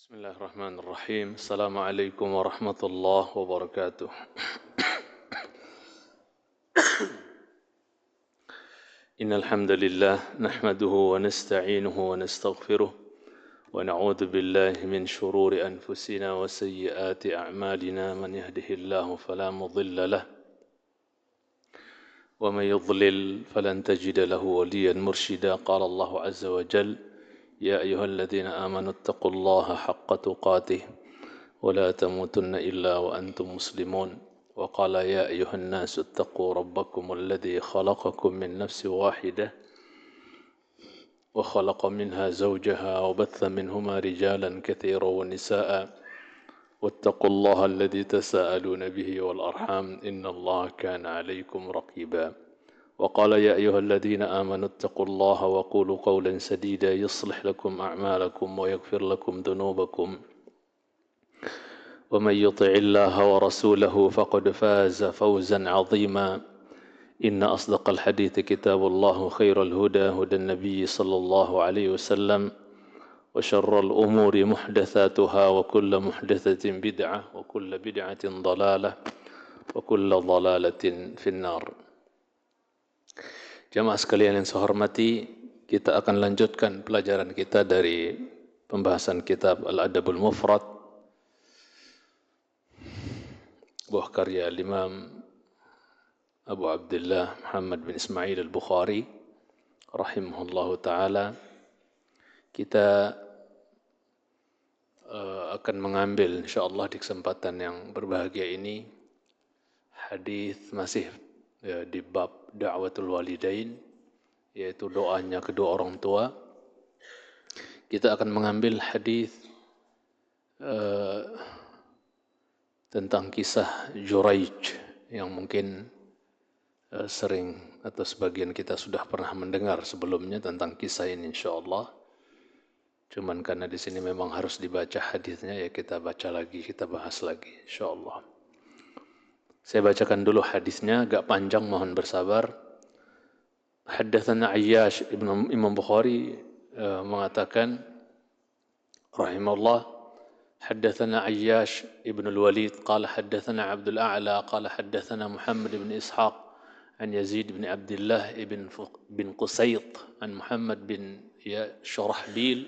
بسم الله الرحمن الرحيم. السلام عليكم ورحمة الله وبركاته. إن الحمد لله نحمده ونستعينه ونستغفره ونعوذ بالله من شرور أنفسنا وسيئات أعمالنا. من يهده الله فلا مضل له ومن يضلل فلن تجد له وليا مرشدا. قال الله عز وجل: يا أيها الذين آمنوا اتقوا الله حق تقاته ولا تموتن إلا وأنتم مسلمون. وقال: يا أيها الناس اتقوا ربكم الذي خلقكم من نفس واحدة وخلق منها زوجها وبث منهما رجالا كثيرا ونساء واتقوا الله الذي تساءلون به والأرحام إن الله كان عليكم رقيبا. وقال: يا أيها الذين آمنوا اتقوا الله وقولوا قولا سديدا يصلح لكم أعمالكم ويغفر لكم ذنوبكم ومن يطع الله ورسوله فقد فاز فوزا عظيما. إن أصدق الحديث كتاب الله خير الهدى هدى النبي صلى الله عليه وسلم وشر الأمور محدثاتها وكل محدثة بدعة وكل بدعة ضلالة وكل ضلالة في النار. Jamaah sekalian yang saya hormati, kita akan lanjutkan pelajaran kita dari pembahasan kitab Al-Adabul Mufrad, buah karya Imam Abu Abdullah Muhammad bin Ismail Al-Bukhari rahimahullahu ta'ala. Kita akan mengambil insyaAllah di kesempatan yang berbahagia ini hadis masih di bab da'watul walidain, yaitu doanya kedua orang tua. Kita akan mengambil hadis tentang kisah Juraij yang mungkin sering atau sebagian kita sudah pernah mendengar sebelumnya tentang kisah ini insyaallah. Cuman karena di sini memang harus dibaca hadisnya, ya kita baca lagi, kita bahas lagi insyaallah. Saya bacakan dulu hadisnya, agak panjang, mohon bersabar. Haddatsana Ayyash, Imam Bukhari mengatakan rahimahullah, حدثنا عياش ابن الوليد قال حدثنا عبد الأعلى قال حدثنا محمد بن إسحاق عن يزيد بن عبد الله بن قسيط عن محمد بن شرحبيل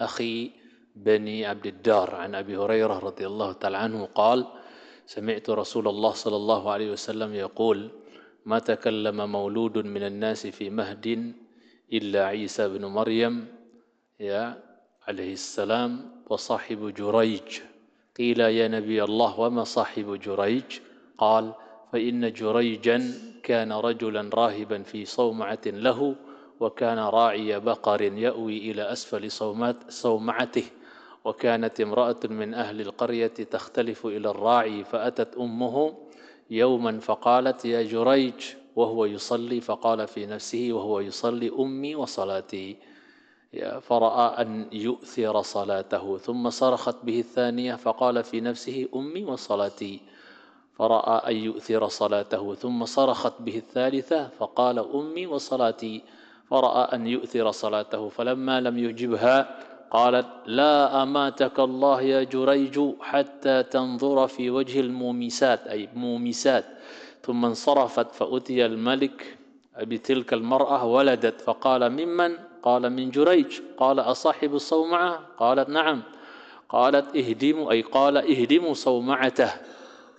أخي بني عبد الدار عن أبي هريرة رضي الله تعالى عنه قال: سمعت رسول الله صلى الله عليه وسلم يقول: ما تكلم مولود من الناس في مهد إلا عيسى بن مريم عليه السلام وصاحب جريج. قيل: يا نبي الله وما صاحب جريج؟ قال: فإن جريجا كان رجلا راهبا في صومعة له وكان راعي بقر يأوي إلى أسفل صومعته وكانت امرأة من أهل القرية تختلف إلى الراعي فأتت أمه يوما فقالت: يا جريج، وهو يصلي، فقال في نفسه وهو يصلي: أمي وصلاتي. فرأى أن يؤثر صلاته ثم صرخت به الثانية فقال في نفسه: أمي وصلاتي. فرأى أن يؤثر صلاته ثم صرخت به الثالثة فقال: أمي وصلاتي. فرأى أن يؤثر صلاته فلما لم يجبها قالت: لا أماتك الله يا جريج حتى تنظر في وجه المومسات، أي مومسات. ثم انصرفت فأتي الملك بتلك المرأة ولدت فقال: ممن؟ قال: من جريج. قال: أصاحب الصومعة؟ قالت: نعم. قالت: اهدموا، أي قال اهدموا صومعته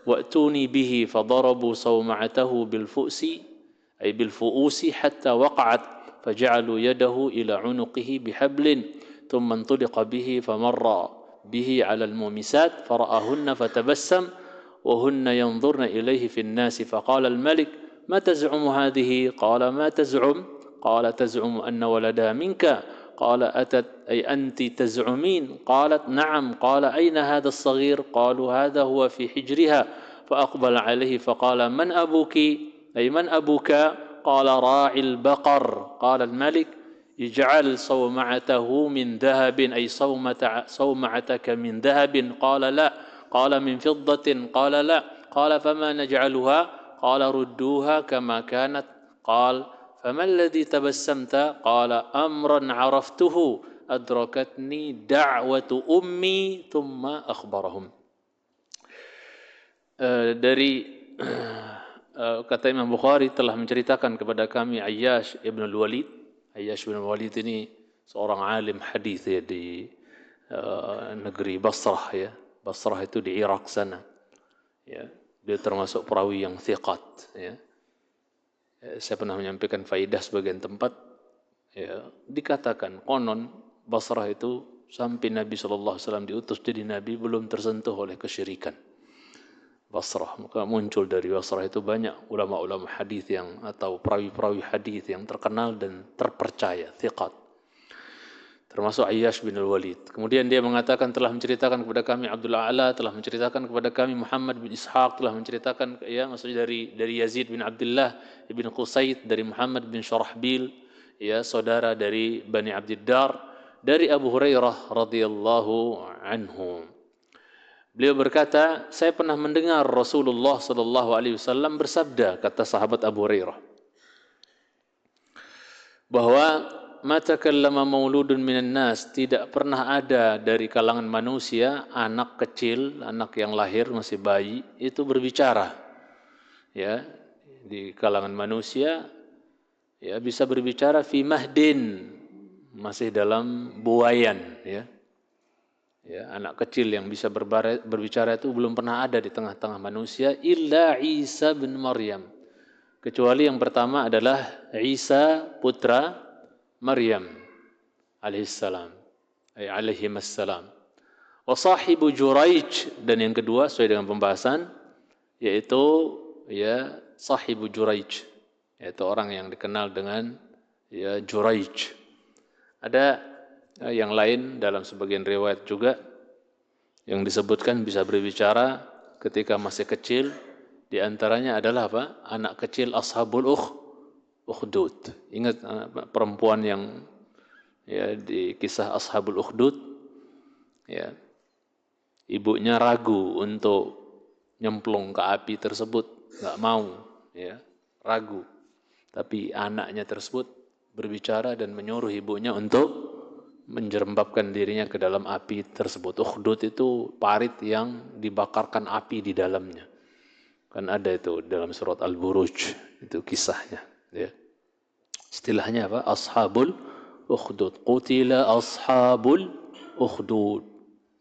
وأتوني به. فضربوا صومعته بالفؤس، أي بالفؤوس حتى وقعت، فجعلوا يده إلى عنقه بحبل ثم انطلق به فمر به على المومسات فرآهن فتبسم وهن ينظرن إليه في الناس. فقال الملك: ما تزعم هذه؟ قال: ما تزعم؟ قال: تزعم أن ولدها منك. قال: أتت، أي أنت تزعمين؟ قالت: نعم. قال: أين هذا الصغير؟ قالوا: هذا هو في حجرها. فأقبل عليه فقال: من أبوك؟ أي من أبوك؟ قال: راعي البقر. قال الملك: اجعل صومعته من ذهب، أي صومعتك من ذهب. قال: لا. قال: من فضة. قال: لا. قال: فما نجعلها؟ قال: ردوها كما كانت. قال: فما الذي تبسمت؟ قال: أمرا عرفته adrakatni da'watu ummi thumma akhbarahum. Kata Imam Bukhari telah menceritakan kepada kami Ayyash ibn al-Walid. Ayyash ibn al-Walid ini seorang alim hadis ya di negeri Basrah ya. Basrah itu di Irak sana. Ya, dia termasuk perawi yang thiqat ya. Saya pernah menyampaikan faidah sebagian tempat ya, dikatakan konon Basrah itu sampai Nabi SAW diutus jadi Nabi belum tersentuh oleh kesyirikan. Basrah, maka muncul dari Basrah itu banyak ulama-ulama hadis yang atau perawi-perawi hadis yang terkenal dan terpercaya, thiqat. Termasuk Ayyash bin al-Walid. Kemudian dia mengatakan telah menceritakan kepada kami Abdul A'la, telah menceritakan kepada kami Muhammad bin Ishaq, telah menceritakan ya maksudnya dari Yazid bin Abdullah ibn Qusayd, dari Muhammad bin Syarahbil, ya saudara dari Bani Abdiddar, dari Abu Hurairah radhiyallahu anhu. Beliau berkata, saya pernah mendengar Rasulullah sallallahu alaihi wasallam bersabda, kata sahabat Abu Hurairah, bahwa ma takallama mauludun minan nas, tidak pernah ada dari kalangan manusia anak kecil, anak yang lahir masih bayi itu berbicara. Ya, di kalangan manusia ya bisa berbicara fi mahdin, masih dalam buayan ya. Ya, anak kecil yang bisa berbicara itu belum pernah ada di tengah-tengah manusia illa Isa bin Maryam. Kecuali yang pertama adalah Isa putra Maryam alaihissalam, alaihimassalam. Wa sahibu Juraij, dan yang kedua sesuai dengan pembahasan yaitu ya sahibu Juraij, yaitu orang yang dikenal dengan ya Juraij. Ada yang lain dalam sebagian riwayat juga yang disebutkan bisa berbicara ketika masih kecil, di antaranya adalah apa? Anak kecil ashabul ukhdud. Ingat perempuan yang ya di kisah ashabul ukhdud ya. Ibunya ragu untuk nyemplung ke api tersebut, enggak mau ya, ragu. Tapi anaknya tersebut berbicara dan menyuruh ibunya untuk menjerembabkan dirinya ke dalam api tersebut. Ukhdud itu parit yang dibakarkan api di dalamnya. Kan ada itu dalam surat Al-Buruj, itu kisahnya. Ya. Istilahnya apa? Ashabul ukhdud. Qutila ashabul ukhdud.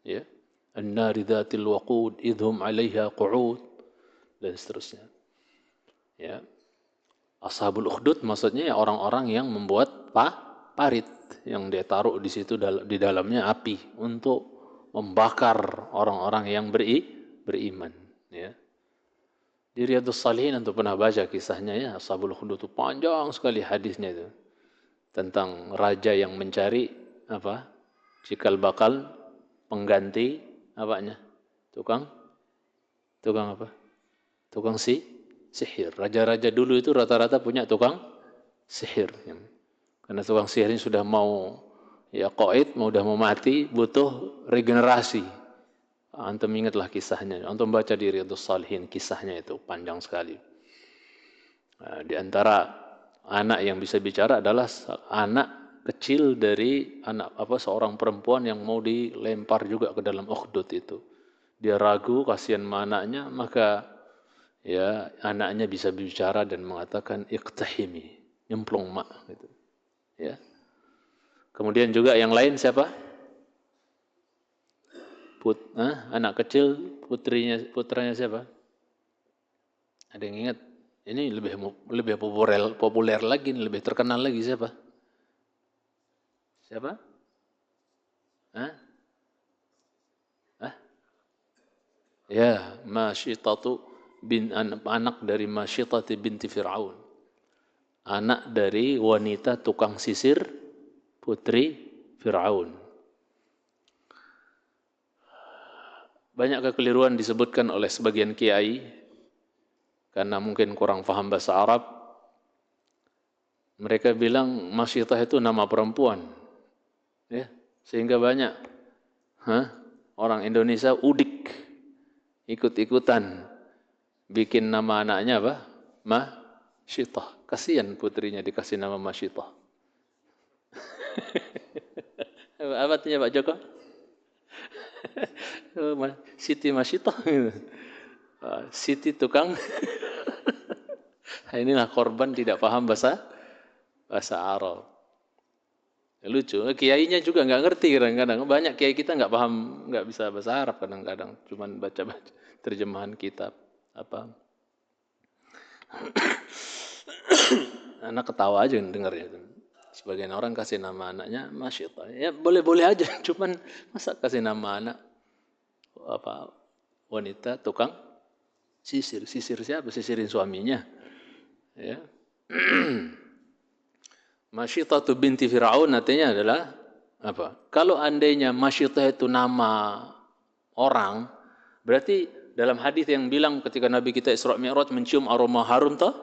Ya. An-nari dhatil waqud idhum 'alaiha qu'ud, dan seterusnya. Ya. Ashabul ukhdud maksudnya ya orang-orang yang membuat parit yang dia taruh di situ di dalamnya api untuk membakar orang-orang yang beriman ya. Di Riyadhus Shalihin untuk pernah baca kisahnya ya, Ashabul Ukhdud itu panjang sekali hadisnya itu tentang raja yang mencari apa? Cikal bakal pengganti apanya? Tukang apa? Tukang sihir. Raja-raja dulu itu rata-rata punya tukang sihir. Karena tukang sihir ini sudah mau ya qaid, udah mau mati, butuh regenerasi. Antum ingatlah kisahnya. Antum baca di Riyadhus Shalihin kisahnya itu panjang sekali. Nah, di antara anak yang bisa bicara adalah anak kecil dari seorang perempuan yang mau dilempar juga ke dalam ukhdud itu. Dia ragu, kasihan anaknya, maka ya anaknya bisa bicara dan mengatakan iqtahimi, nyemplung mak gitu. Ya. Kemudian juga yang lain siapa? Anak kecil putranya siapa? Ada yang ingat? Ini lebih populer lagi, lebih terkenal lagi siapa? Siapa? Ya, Masyitatu anak dari Masyitati binti Fir'aun. Anak dari wanita tukang sisir putri Fir'aun. Banyak kekeliruan disebutkan oleh sebagian kiai karena mungkin kurang paham bahasa Arab. Mereka bilang Masyitah itu nama perempuan. Ya, sehingga banyak orang Indonesia udik, ikut-ikutan bikin nama anaknya apa? Masyitah. Kasihan putrinya dikasih nama Masyitah. Apa artinya Pak Joko? Siti Masyitoh. Siti tukang. Inilah korban tidak paham bahasa Arab. Lucu, kiainya juga nggak ngerti kadang-kadang. Banyak kiai kita nggak paham, nggak bisa bahasa Arab kadang-kadang. Cuman baca-baca terjemahan kitab. Apa? Anak ketawa aja dengarnya. Sebagian orang kasih nama anaknya Masyita. Ya boleh-boleh aja, cuman masa kasih nama anak apa wanita tukang sisir. Sisir siapa? Sisirin suaminya. Ya. Masyitah binti Fir'aun artinya adalah apa? Kalau andainya Masyitah itu nama orang, berarti dalam hadis yang bilang ketika Nabi kita Isra Mi'raj mencium aroma harum toh?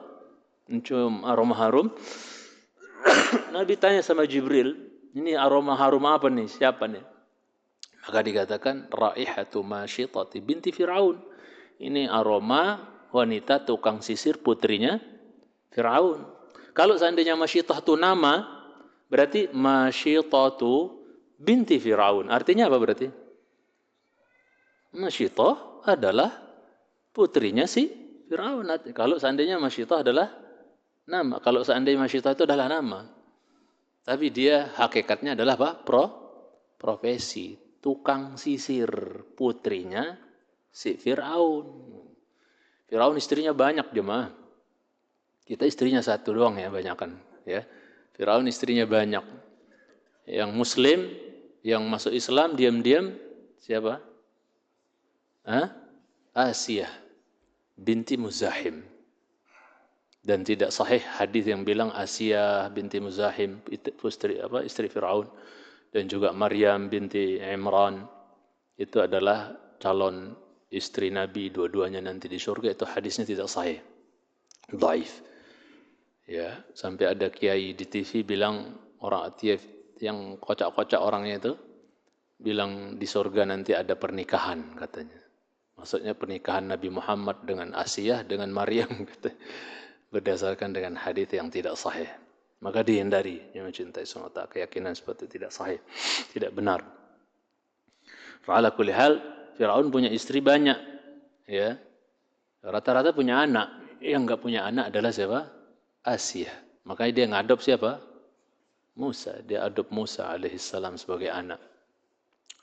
Mencium aroma harum. Nabi tanya sama Jibril, ini aroma harum apa nih? Siapa nih? Maka dikatakan raihatu Masyitah binti Fir'aun. Ini aroma wanita tukang sisir putrinya Fir'aun. Kalau seandainya Masyitah itu nama, berarti Masyitah binti Fir'aun. Artinya apa berarti? Masyitah adalah putrinya si Fir'aun. Kalau seandainya Masyitah adalah nama. Kalau seandainya Masyitah itu adalah nama. Tapi dia hakikatnya adalah apa? Profesi. Tukang sisir putrinya si Fir'aun. Fir'aun istrinya banyak jemaah. Kita istrinya satu doang ya, banyakan ya. Firaun istrinya banyak. Yang Muslim, yang masuk Islam diam-diam siapa? Asiyah binti Muzahim. Dan tidak sahih hadis yang bilang Asiyah binti Muzahim istri Firaun, dan juga Maryam binti Imran itu adalah calon istri Nabi, dua-duanya nanti di surga. Itu hadisnya tidak sahih, dhaif. Ya, sampai ada kiai di TV bilang orang Atiyah yang kocak-kocak orangnya itu bilang di surga nanti ada pernikahan katanya. Maksudnya pernikahan Nabi Muhammad dengan Asiyah dengan Maryam katanya. Berdasarkan dengan hadis yang tidak sahih. Maka dihindari yang mencintai sunata, keyakinan seperti tidak sahih, tidak benar. Fa'ala kulli hal, Firaun punya istri banyak, ya. Rata-rata punya anak. Yang enggak punya anak adalah siapa? Asiyah. Makanya dia ngadop siapa? Musa. Dia adop Musa alaihissalam sebagai anak.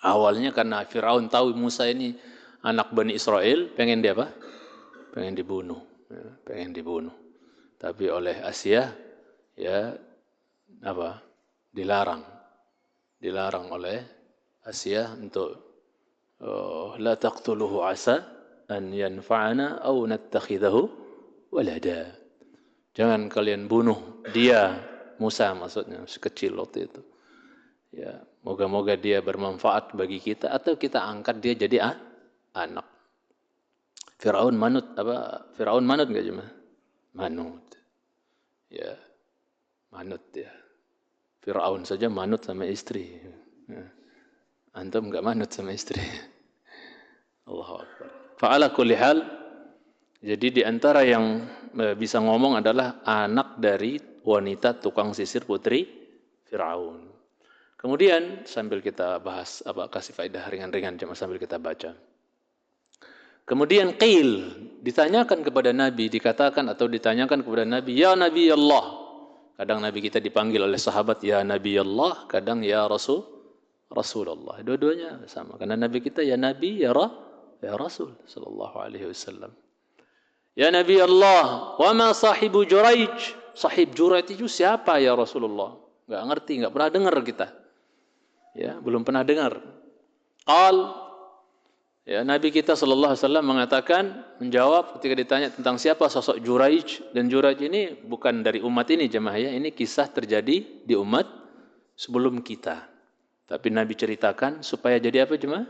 Awalnya karena Firaun tahu Musa ini anak Bani Israel, pengen dia apa? Pengen dibunuh. Ya, pengen dibunuh. Tapi oleh Asiyah, ya apa? Dilarang. Dilarang oleh Asiyah untuk la taqtuluhu asa an yanfa'ana aw nattakhidahu walada. Jangan kalian bunuh dia, Musa maksudnya, sekecil waktu itu. Ya, moga-moga dia bermanfaat bagi kita atau kita angkat dia jadi anak. Firaun manut apa? Firaun manut enggak cuma? Manut. Ya. Manut ya. Firaun saja manut sama istri. Ya. Antum enggak manut sama istri. Allahu Akbar. Fa'ala kulli hal, jadi di antara yang bisa ngomong adalah anak dari wanita tukang sisir putri Firaun. Kemudian sambil kita bahas kasih faedah ringan-ringan sambil kita baca. Kemudian qil, ditanyakan kepada Nabi, dikatakan atau ditanyakan kepada Nabi, ya Nabi Allah. Kadang Nabi kita dipanggil oleh sahabat ya Nabi Allah, kadang ya Rasulullah. Dua-duanya sama. Karena Nabi kita ya Nabi ya Rasul sallallahu alaihi wasallam. Ya Nabi Allah, wa ma sahibu Juraij? Sahib Juraij itu siapa ya Rasulullah? Enggak ngerti, enggak pernah dengar kita. Ya, belum pernah dengar. Ya, Nabi kita sallallahu alaihi wasallam mengatakan, menjawab ketika ditanya tentang siapa sosok Juraij, dan Juraij ini bukan dari umat ini jemaah ya, ini kisah terjadi di umat sebelum kita. Tapi Nabi ceritakan supaya jadi apa jemaah?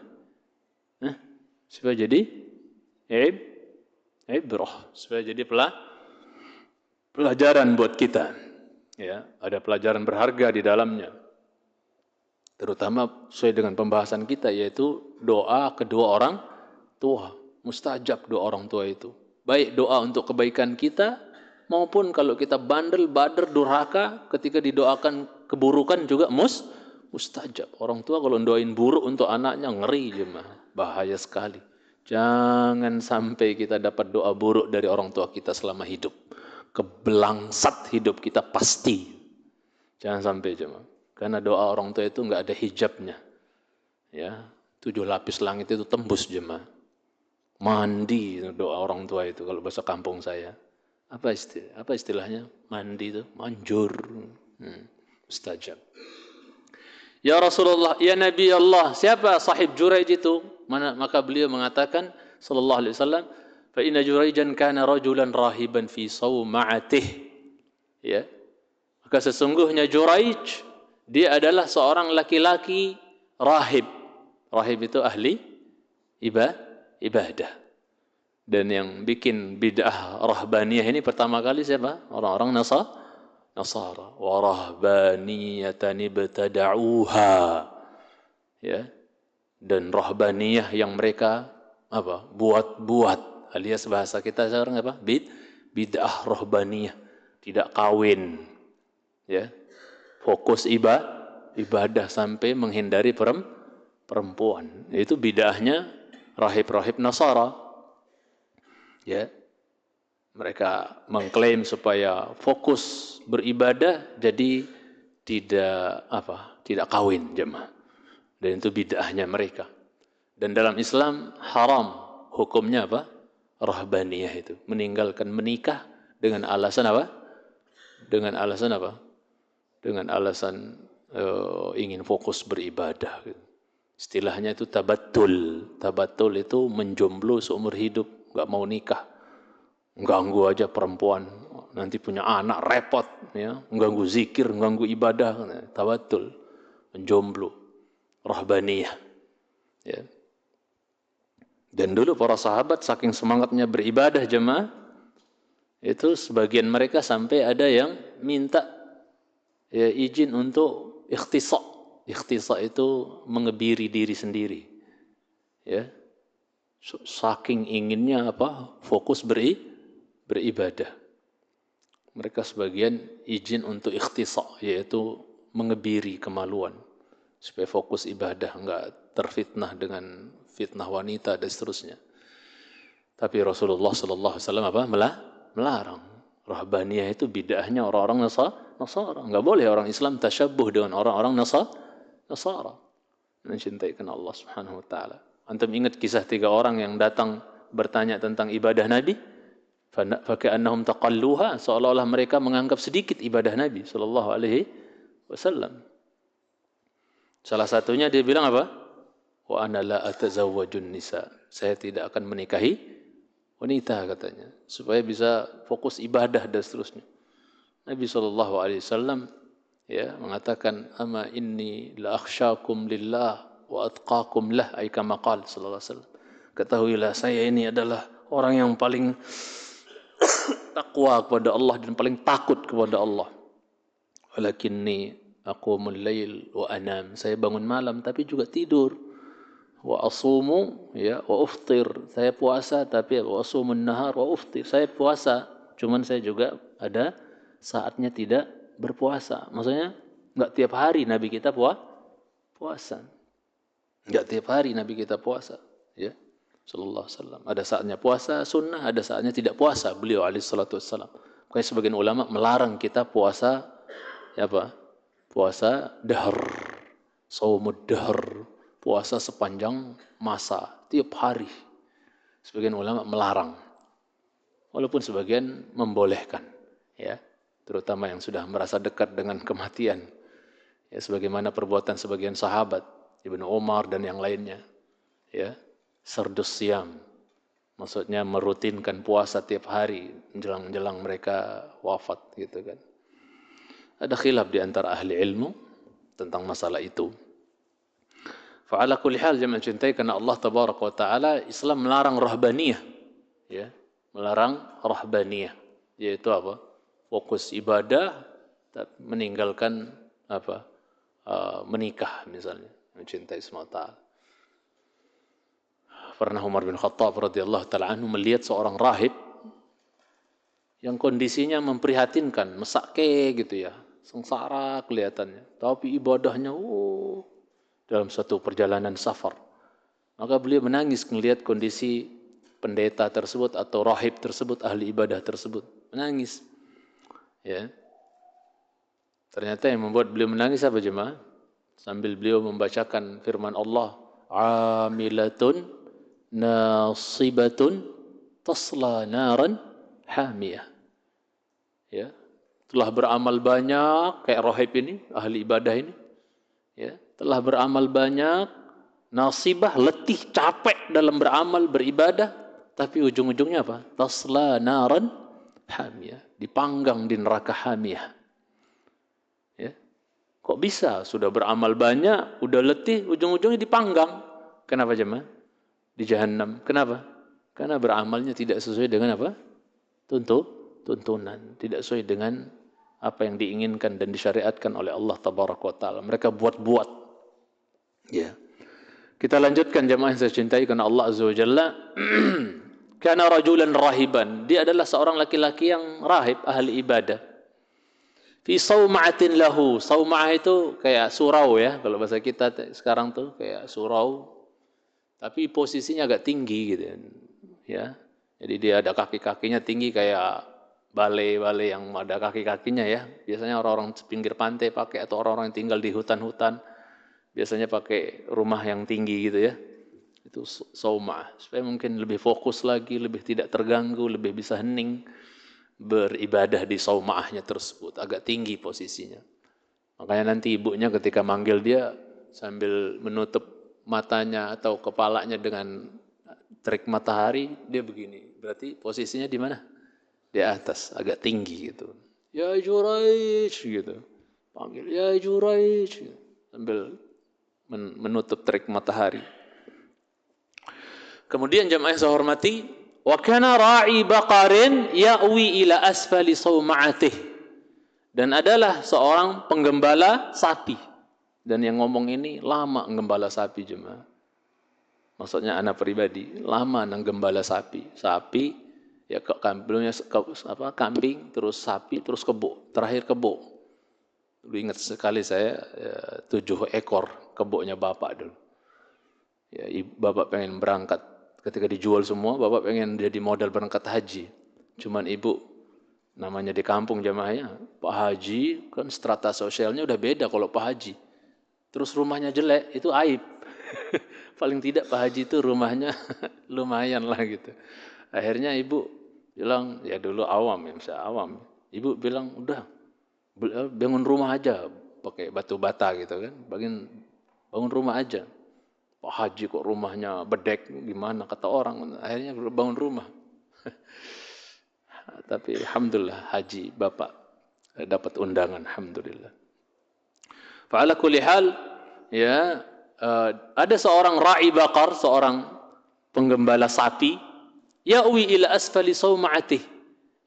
Supaya jadi ibrah, supaya jadi pelajaran buat kita. Ya, ada pelajaran berharga di dalamnya. Terutama sesuai dengan pembahasan kita, yaitu doa kedua orang tua. Mustajab doa orang tua itu. Baik doa untuk kebaikan kita, maupun kalau kita bandel, bader, durhaka, ketika didoakan keburukan juga mustajab. Orang tua kalau doain buruk untuk anaknya ngeri jemaah, bahaya sekali. Jangan sampai kita dapat doa buruk dari orang tua kita selama hidup. Kebelangsat hidup kita pasti. Jangan sampai jemaah. Karena doa orang tua itu nggak ada hijabnya. Ya, 7 lapis langit itu tembus jemaah. Mandi doa orang tua itu kalau bahasa kampung saya. Apa istilahnya? Mandi itu manjur. Mustajab. Ya Rasulullah, ya Nabi Allah, siapa sahib Juraij itu? Maka beliau mengatakan sallallahu alaihi wasallam, fa inna Juraijan kana rajulan rahiban fi sawma'atih. Ya. Maka sesungguhnya Juraij dia adalah seorang laki-laki rahib. Rahib itu ahli ibadah. Dan yang bikin bid'ah rahbaniyah ini pertama kali siapa? Orang-orang Nasara. Wa rahbaniyatan ibtada'uha. Ya. Dan rahbaniyah yang mereka buat-buat, alias bahasa kita sekarang apa? Bid'ah rahbaniyah, tidak kawin. Ya. Fokus ibadah sampai menghindari perempuan. Itu bid'ahnya rahib-rahib Nasara. Ya. Mereka mengklaim supaya fokus beribadah jadi tidak kawin jemaah. Dan itu bid'ahnya mereka. Dan dalam Islam haram hukumnya apa? Rahbaniyah itu, meninggalkan menikah dengan alasan apa? Dengan alasan apa? Dengan alasan ingin fokus beribadah gitu. Istilahnya itu tabattul. Tabattul itu menjomblo seumur hidup, enggak mau nikah. Ganggu aja perempuan, nanti punya anak repot, ya, ganggu zikir, ganggu ibadah, tawatul, menjomblo, rahbaniyah, ya. Dan dulu para sahabat saking semangatnya beribadah jemaah, itu sebagian mereka sampai ada yang minta ya, izin untuk ikhtisa. Ikhtisa itu mengebiri diri sendiri, ya. Saking inginnya fokus beribadah. Mereka sebagian izin untuk ikhtisa, yaitu mengebiri kemaluan supaya fokus ibadah, enggak terfitnah dengan fitnah wanita dan seterusnya. Tapi Rasulullah sallallahu alaihi wasallam melarang. Rahbaniyah itu bid'ahnya orang-orang Nasara. Enggak boleh orang Islam tasyabbuh dengan orang-orang Nasara. Mencintai Allah Subhanahu wa taala. Antum ingat kisah 3 orang yang datang bertanya tentang ibadah Nabi? Faka'annahum taqalluha, seolah-olah mereka menganggap sedikit ibadah Nabi sallallahu alaihi wasallam. Salah satunya dia bilang apa? Wa ana la atazawwajun nisa. Saya tidak akan menikahi wanita katanya, supaya bisa fokus ibadah dan seterusnya. Nabi sallallahu alaihi wasallam ya mengatakan ama inni la akhsyakum lillah wa atqakum lah, ay kama qala sallallahu alaihi wasallam. Ketahuilah saya ini adalah orang yang paling takwa kepada Allah dan paling takut kepada Allah. Walakinni aqumul lail wa anam. Saya bangun malam tapi juga tidur. Wa asumu ya wa uftir. Saya puasa tapi wa asumun nahar wa uftir. Saya puasa, cuman saya juga ada saatnya tidak berpuasa. Maksudnya enggak tiap hari Nabi kita puasa. Enggak tiap hari Nabi kita puasa, ya. Sallallahu alaihi wasallam. Ada saatnya puasa sunnah, ada saatnya tidak puasa. Beliau alaihi salatu wassalam. Makanya sebagian ulama melarang kita puasa puasa dahr. Shaumud dahr. Puasa sepanjang masa, tiap hari. Sebagian ulama melarang. Walaupun sebagian membolehkan, ya. Terutama yang sudah merasa dekat dengan kematian. Ya, sebagaimana perbuatan sebagian sahabat, Ibnu Umar dan yang lainnya. Ya. Sardus siam, maksudnya merutinkan puasa tiap hari menjelang mereka wafat gitu kan. Ada khilaf di antara ahli ilmu tentang masalah itu. Fa'ala kulli hal jemaah cintai karena Allah tabaraka wa taala Islam melarang rahbaniyah, ya, melarang rahbaniyah, yaitu fokus ibadah meninggalkan menikah misalnya, mencintai semata. Pernah Umar bin Khattab radhiyallahu taala anhu melihat seorang rahib yang kondisinya memprihatinkan, mesake gitu ya. sengsara kelihatannya. Tapi ibadahnya, dalam satu perjalanan safar. Maka beliau menangis melihat kondisi pendeta tersebut atau rahib tersebut, ahli ibadah tersebut. Menangis. Ya. Ternyata yang membuat beliau menangis apa jemaah? Sambil beliau membacakan firman Allah, amilatun nasibatun tasla naran hamiyah. Ya, telah beramal banyak kayak rahib ini, ahli ibadah ini. Ya, telah beramal banyak, nasibah, letih, capek dalam beramal, beribadah, tapi ujung-ujungnya apa? Tasla naran hamiyah, dipanggang di neraka hamiyah. Ya. Kok bisa? Sudah beramal banyak, udah letih, ujung-ujungnya dipanggang. Kenapa jemaah? Di Jahannam. Kenapa? Karena beramalnya tidak sesuai dengan apa? Tuntunan. Tidak sesuai dengan apa yang diinginkan dan disyariatkan oleh Allah Tabaraka wa Ta'ala. Mereka buat-buat. Ya. Kita lanjutkan jemaah yang saya cintai karena Allah Azza wa Jalla. Kana rajulan rahiban. Dia adalah seorang laki-laki yang rahib, ahli ibadah. Fi sawma'atin lahu. Sawma'ah itu kayak surau ya. Kalau bahasa kita sekarang tuh kayak surau. Tapi posisinya agak tinggi gitu ya. Jadi dia ada kaki-kakinya tinggi kayak balai-balai yang ada kaki-kakinya ya. Biasanya orang-orang pinggir pantai pakai atau orang-orang yang tinggal di hutan-hutan biasanya pakai rumah yang tinggi gitu ya. Itu saumah supaya mungkin lebih fokus lagi, lebih tidak terganggu, lebih bisa hening beribadah di saumahnya tersebut. Agak tinggi posisinya. Makanya nanti ibunya ketika manggil dia sambil menutup matanya atau kepalanya dengan terik matahari, dia begini. Berarti posisinya di mana? Di atas, agak tinggi gitu. Ya Juraij gitu. Panggil ya Juraij sambil menutup terik matahari. Kemudian jemaah yang saya hormati, wa kana ra'i baqarin ya'wi ila asfali sawma'atih. Dan adalah seorang penggembala sapi. Dan yang ngomong ini lama menggembala sapi jemaah. Maksudnya anak pribadi, lama menggembala sapi. Sapi, ya kambing, terus sapi, terus kebo. Terakhir kebo. Dulu ingat sekali saya 7 ekor kebonya bapak dulu. Ya, bapak pengen berangkat. Ketika dijual semua, bapak pengen jadi modal berangkat haji. Cuman ibu, namanya di kampung jamaahnya, Pak Haji, kan strata sosialnya udah beda kalau Pak Haji. Terus rumahnya jelek, itu aib. Paling tidak Pak Haji itu rumahnya lumayan lah gitu. Akhirnya ibu bilang, ya dulu awam ya, misalnya awam. Ibu bilang, udah bangun rumah aja, pakai batu bata gitu kan. Bangun rumah aja. Pak Haji kok rumahnya bedek, gimana kata orang. Akhirnya bangun rumah. Tapi alhamdulillah Haji Bapak dapat undangan, alhamdulillah. Fa'ala kulli hal, ya, ada seorang ra'i baqar, seorang penggembala sapi, ya'wi ila asfali sawma'atih.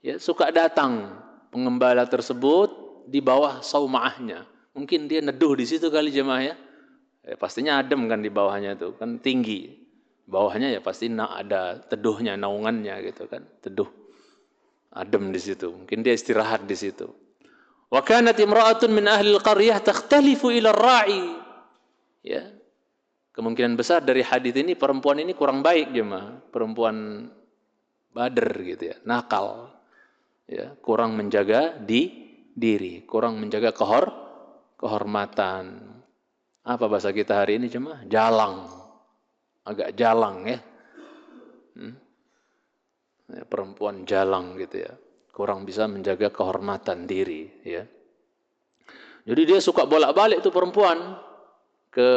Ya, suka datang penggembala tersebut di bawah sauma'ahnya. Mungkin dia neduh di situ kali jemaah ya. Pastinya adem kan di bawahnya itu, kan tinggi. Bawahnya ya pasti ada teduhnya, naungannya gitu kan, teduh. Adem di situ. Mungkin dia istirahat di situ. Wa kanat imra'atun min ahli al-qaryah takhtalifu ila ar-ra'i. Ya. Kemungkinan besar dari hadis ini perempuan ini kurang baik jemaah, perempuan bader gitu ya, nakal. Ya, kurang menjaga diri, kurang menjaga kehormatan. Apa bahasa kita hari ini jemaah? Jalang. Agak jalang ya. Ya, perempuan jalang gitu ya. Kurang bisa menjaga kehormatan diri ya. Jadi dia suka bolak-balik tuh perempuan ke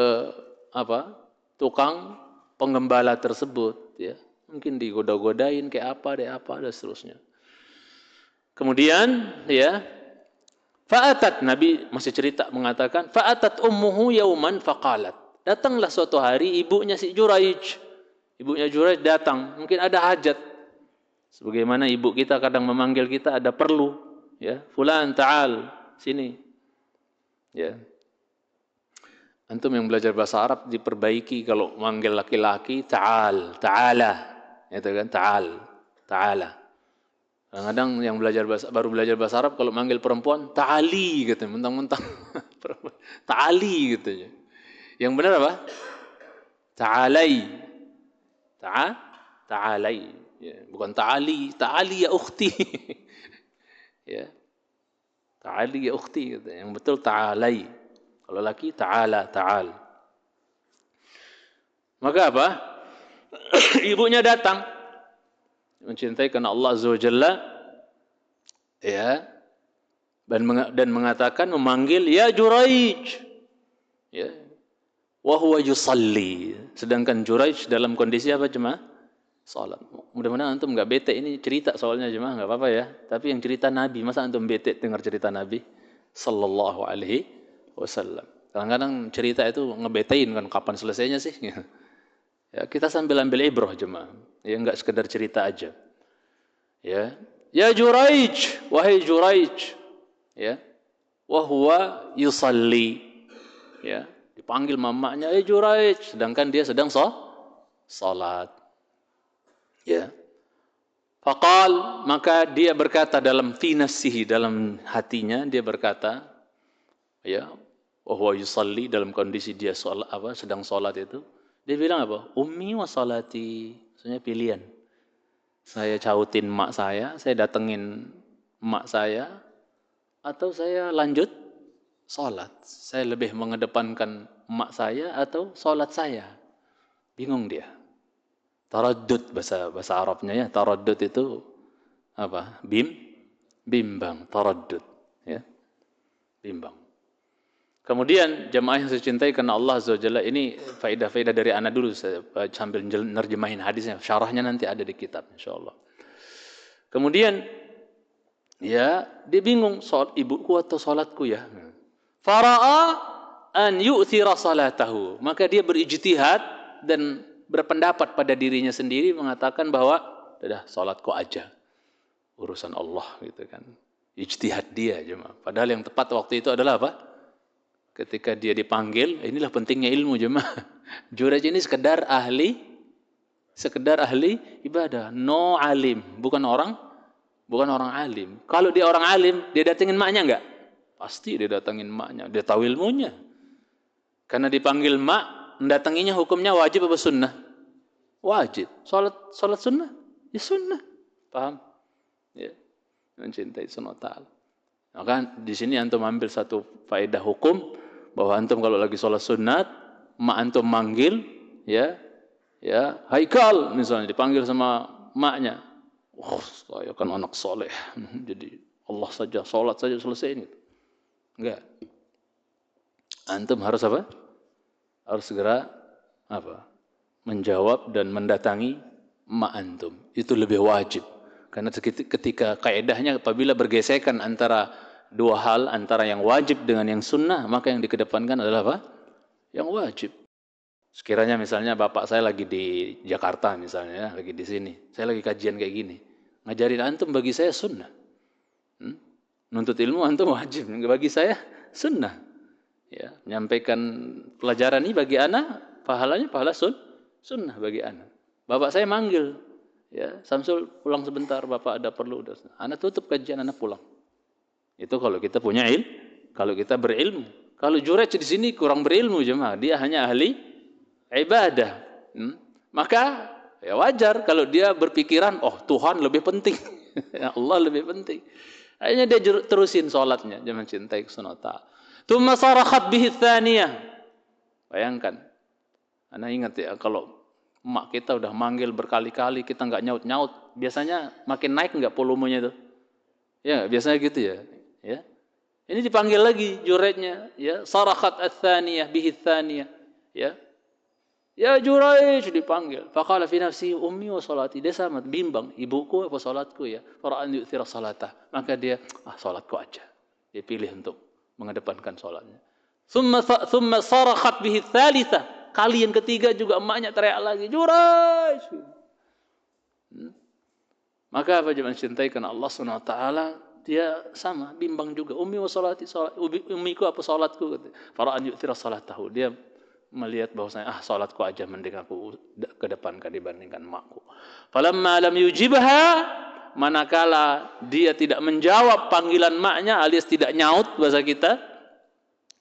tukang penggembala tersebut ya. Mungkin digoda-godain kayak apa dan seterusnya. Kemudian ya, fa'atat, Nabi masih cerita mengatakan, fa'atat ummuhu yauman faqalat. Datanglah suatu hari ibunya si Juraij. Ibunya Juraij datang, mungkin ada hajat. Sebagaimana ibu kita kadang memanggil kita ada perlu, ya, fulan ta'al, sini. Ya. Antum yang belajar bahasa Arab diperbaiki kalau manggil laki-laki ta'al, ta'ala. Itu kan ta'al, ta'ala. Kadang-kadang yang baru belajar bahasa Arab kalau manggil perempuan ta'ali gitu, mentang-mentang ta'ali gitu. Yang benar apa? Ta'alai. Ta'alai. Ya, bukan ta'ali, ta'ali ya ukhti. Ya. Ta'ali ya ukhti gitu. Yang betul ta'alai. Kalau laki ta'ala, ta'al. Maka apa? Ibunya datang mencintai karena Allah Azza wa Jalla, ya, dan mengatakan, memanggil ya Juraij, ya, wa huwa yusalli, sedangkan Juraij dalam kondisi apa jemaah? Salat. Mudah-mudahan antum enggak bete, ini cerita soalnya jemaah, enggak apa-apa ya, tapi yang cerita Nabi, masa antum bete dengar cerita Nabi sallallahu alaihi wasallam. Kadang-kadang cerita itu ngebetein kan, kapan selesainya sih? Ya, kita sambil ambil ibrah jemaah, ya enggak sekedar cerita aja. Ya, ya Juraij, wahai Juraij, ya, wa huwa yusalli, ya, dipanggil mamanya, Juraij, sedangkan dia sedang salat. Ya. Faqal, maka dia berkata dalam fi nafsihi, dalam hatinya dia berkata, ya, wa huwa yusalli, dalam kondisi dia salat, sedang salat itu, dia bilang apa? Ummi wa salati, maksudnya pilihan. Saya cautin emak saya datengin emak saya, atau saya lanjut salat. Saya lebih mengedepankan emak saya atau salat saya. Bingung dia. Taraddud bahasa Arabnya ya. Taraddud itu apa? Bimbang, taraddud, ya. Bimbang. Kemudian jemaah yang saya cintai karena Allah Azza wa Jalla, ini faedah-faedah dari ana dulu, saya sambil nerjemahin hadisnya, syarahnya nanti ada di kitab insyaallah. Kemudian ya, dia bingung, salat ibuku atau salatku ya. Fara'a an yu'thira salatahu, maka dia berijtihad dan berpendapat pada dirinya sendiri, mengatakan bahwa sudah salatku aja, urusan Allah gitu kan. Ijtihad dia jemaah. Padahal yang tepat waktu itu adalah apa? Ketika dia dipanggil, inilah pentingnya ilmu jemaah. Juraij ini sekedar ahli ibadah, no alim, bukan orang alim. Kalau dia orang alim, dia datengin maknya enggak? Pasti dia datengin maknya, dia tahu ilmunya. Karena dipanggil mak, mendatanginya hukumnya wajib apa sunnah? Wajib. Salat sunnah? Ya sunnah. Paham? Ya. Mencintai sunnah ta'ala. Maka di sini antum ambil satu faedah hukum, bahwa antum kalau lagi sholat sunat, mak antum manggil, ya, Haikal misalnya, dipanggil sama maknya, saya kan anak soleh, jadi Allah saja, sholat saja selesai ini. Enggak. Antum harus apa? Harus segera apa? Menjawab dan mendatangi mak antum. Itu lebih wajib. Karena ketika kaedahnya apabila bergesekan antara dua hal, antara yang wajib dengan yang sunnah, maka yang dikedepankan adalah apa? Yang wajib. Sekiranya misalnya bapak saya lagi di Jakarta misalnya, lagi di sini, saya lagi kajian kayak gini, ngajarin antum bagi saya sunnah. Nuntut ilmu antum wajib, bagi saya sunnah. Ya, menyampaikan pelajaran ini bagi anak, pahalanya pahala sunnah bagi anak. Bapak saya manggil, ya, Samsul pulang sebentar, bapak ada perlu. Anak tutup kajian, anak pulang. Itu kalau kita punya kalau kita berilmu. Kalau Juraij di sini kurang berilmu jemaah, dia hanya ahli ibadah. Maka ya wajar kalau dia berpikiran, oh Tuhan lebih penting, Allah lebih penting. Akhirnya dia terusin sholatnya, dia mencintai sunnah ta'ala. Tsumma sarakhat bihi tsaniyah. Bayangkan, Anda ingat ya, kalau emak kita udah manggil berkali-kali, kita nggak nyaut-nyaut, biasanya makin naik nggak volumenya itu? Ya, biasanya gitu ya. Ya. Ini dipanggil lagi Juraijnya, ya, sarakhat ats-tsaniyah bihi tsaniyah, ya. Ya Juraij dipanggil. Faqala fi nafsi ummi wa salati, dia sama bimbang, ibuku apa salatku ya. Fara'an yu'thira salatah, maka dia salatku aja. Dia pilih untuk mengedepankan salatnya. Thumma sarakhat bihi tsalitsah, kali yang ketiga juga emaknya teriak lagi, Juraij. Maka apa jemaah cintai karena Allah Subhanahu wa taala, dia sama bimbang juga. Ummi wa salati, ummiku apa salatku? Fara'an yu'thira salatahu, dia melihat bahwasanya salatku aja mending aku kedepankan dibandingkan makku. Falamma lam yujibha, manakala dia tidak menjawab panggilan maknya alias tidak nyaut bahasa kita.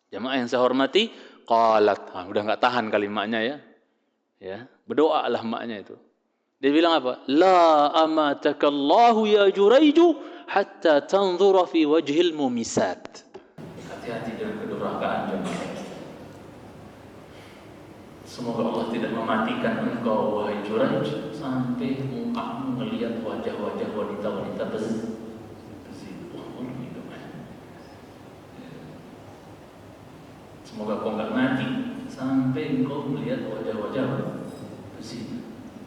Jamaah yang saya hormati, qalat, udah nggak tahan kalimatnya ya, berdoalah maknya itu. Dia bilang apa? La amatakallahu ya Juraiju hatta tanzura fi wajhil mumisat. Hati-hati dengan kedurhakaan jemaah. Semoga Allah tidak mematikan engkau wahai Juraij sampai mukamu melihat wajah-wajah wanita-wanita berzina. Semoga kau nggak mati sampai engkau melihat wajah-wajah berzina.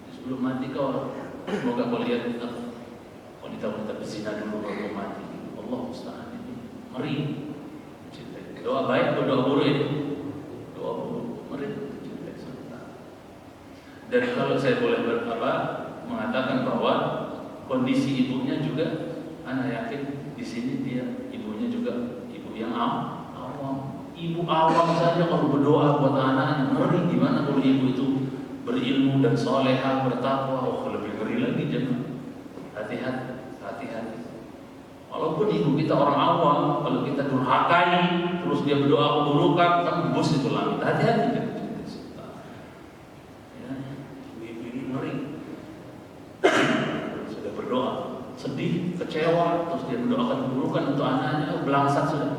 Sebelum mati kau, semoga kau lihat wanita-wanita berzina dulu baru kau mati. Allah musta'an, itu ngeri. Doa baik atau doa buruk ini? Doa buruk, ngeri. Dan kalau saya boleh mengatakan bahwa kondisi ibunya juga, anak yakin di sini dia ibunya juga ibu yang awam. Ibu awam saja kalau berdoa buat anaknya ngeri, gimana kalau ibu itu berilmu dan solehah, bertakwa, lebih ngeri lagi jemaah. Hati-hati. Walaupun ibu kita orang awam, kalau kita durhakai, terus dia berdoa keburukan, tembus itu langit. Hati-hati. Sudah berdoa, sedih, kecewa, terus dia mendoakan keburukan untuk anaknya, belangsat sudah.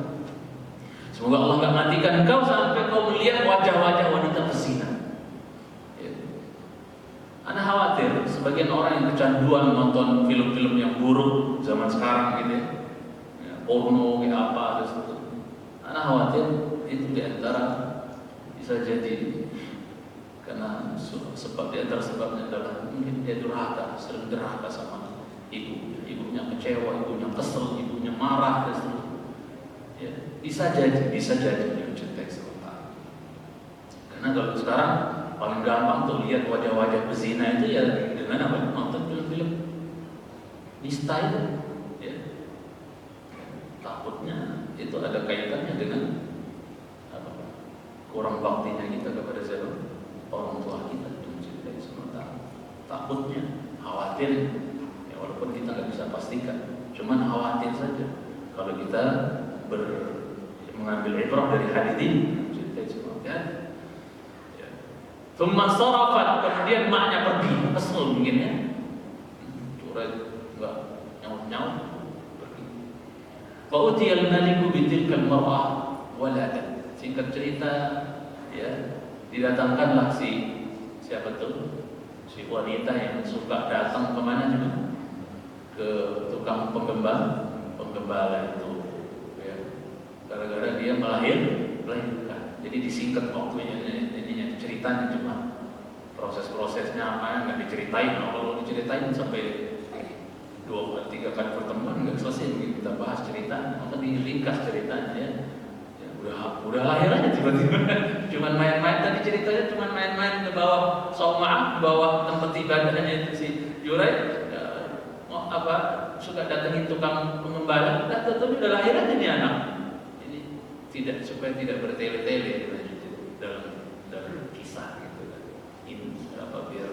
Semoga Allah nggak matikan engkau sampai kau melihat wajah-wajah wanita berzina. Ana khawatir sebagian orang yang kecanduan nonton film-film yang buruk zaman sekarang gitu ya, porno kayak apa terus. Ana khawatir itu diantara bisa jadi karena sebab di antara sebabnya adalah mungkin dia durhaka, sering durhaka sama ibunya kecewa, ibunya kesel, ibunya marah dan seterusnya. Ya, bisa jadi mencintai sementara. Karena kalau sekarang paling gampang tuh lihat wajah-wajah berzina itu ya dengan apa? Nonton film-film nista itu. Ya. Takutnya itu ada kaitannya dengan kurang baktinya kita kepada siapa? Orang tua kita mencintai sementara. Takutnya, khawatir, ya walaupun kita nggak bisa pastikan, cuman khawatir saja. Kalau kita mengambil ibrah dari hadis ini, mencintai sementara. Thumma sarafat, kemudian maknya pergi, kesel mungkin ya. Curang, enggak nyaut-nyaut, pergi. Wa utiyal maliku bitilkal mar'ah waladan. Singkat cerita, ya. Didatangkanlah siapa tuh? Si wanita yang suka datang kemana juga? Ke tukang penggembala itu ya. Gara-gara dia melahirkan. Jadi disingkat waktunya, ininya ceritanya cuma proses-prosesnya apa nggak diceritain. Kalau diceritain sampai 2-3 kali pertemuan nggak selesai mungkin kita bahas ceritanya. Maka diringkas ceritanya ya. Udah lahir aja tiba-tiba. Cuman main-main tadi ceritanya, cuman main-main ke bawah saumah, ke bawah tempat ibadahnya itu si Juraij suka datengin tukang pengembala, tapi udah lahir aja nih anak. Ini tidak, supaya tidak bertele-tele dalam kisah gitu kan. Ini biar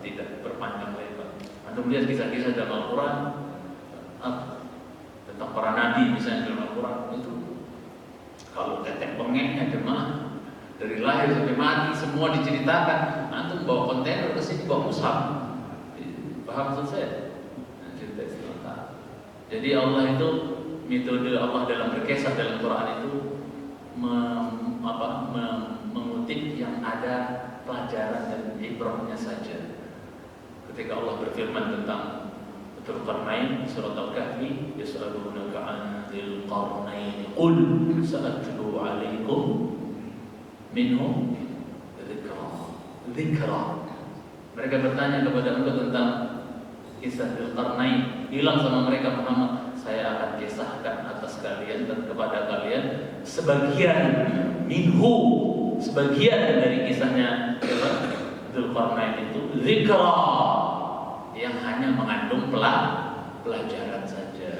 tidak berpanjang lebar. Antum lihat kisah-kisah dalam Al-Quran tentang para nabi misalnya dalam Al-Quran itu. Kalau tetek bengeknya jemaah dari lahir sampai mati semua diceritakan. Antum bawa kontainer ke sini bawa mushaf. Paham maksud saya? Cerita sementara. Jadi Allah itu metode Allah dalam berkisah dalam Quran itu mengutip yang ada pelajaran dan ibrahnya saja. Ketika Allah berfirman tentang Dzulqarnain surat Al-Kahfi, yas'alunaka 'anil qarnain qul sa'atlu 'alaikum minhu dzikra. Mereka bertanya kepada engkau tentang kisah Dzulqarnain. Bilang sama mereka Muhammad, saya akan kisahkan atas kalian dan kepada kalian sebagian minhu, sebagian dari kisahnya Dzulqarnain itu dzikra, yang hanya mengandung pelajaran saja.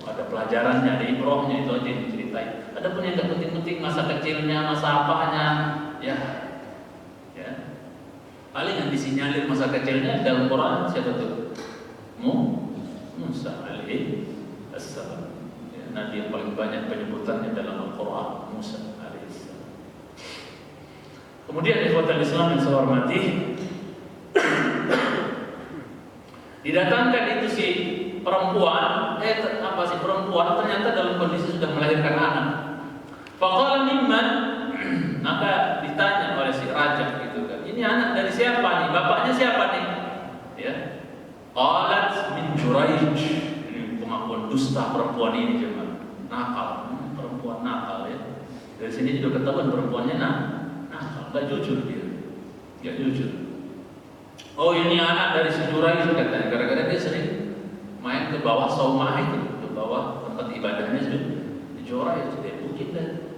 Ada pelajarannya, ada ibrahnya, itu aja yang diceritain. Ada pun yang nggak penting-penting masa kecilnya, masa apanya, ya. Paling yang disinyalir masa kecilnya dalam Quran siapa tuh? Musa Musa alaihi assalam. Ya, nabi yang paling banyak penyebutannya dalam Al-Quran, Musa alaihi assalam. Kemudian ikhwatal Islam yang saya hormati, didatangkan itu si perempuan, perempuan ternyata dalam kondisi sudah melahirkan anak. Faqala mimman, maka ditanya oleh si raja gitu kan, ini anak dari siapa nih? Bapaknya siapa nih? Ya. Qalat min Juraij. Ini pengakuan dusta perempuan ini cuma nakal, perempuan nakal ya. Dari sini juga ketahuan perempuannya nakal, enggak jujur dia. Enggak jujur. Oh, ini anak dari si Juraij katanya, gara-gara dia sering main ke bawah Saumah itu, ke bawah tempat ibadahnya di Juraij, dia bikin dan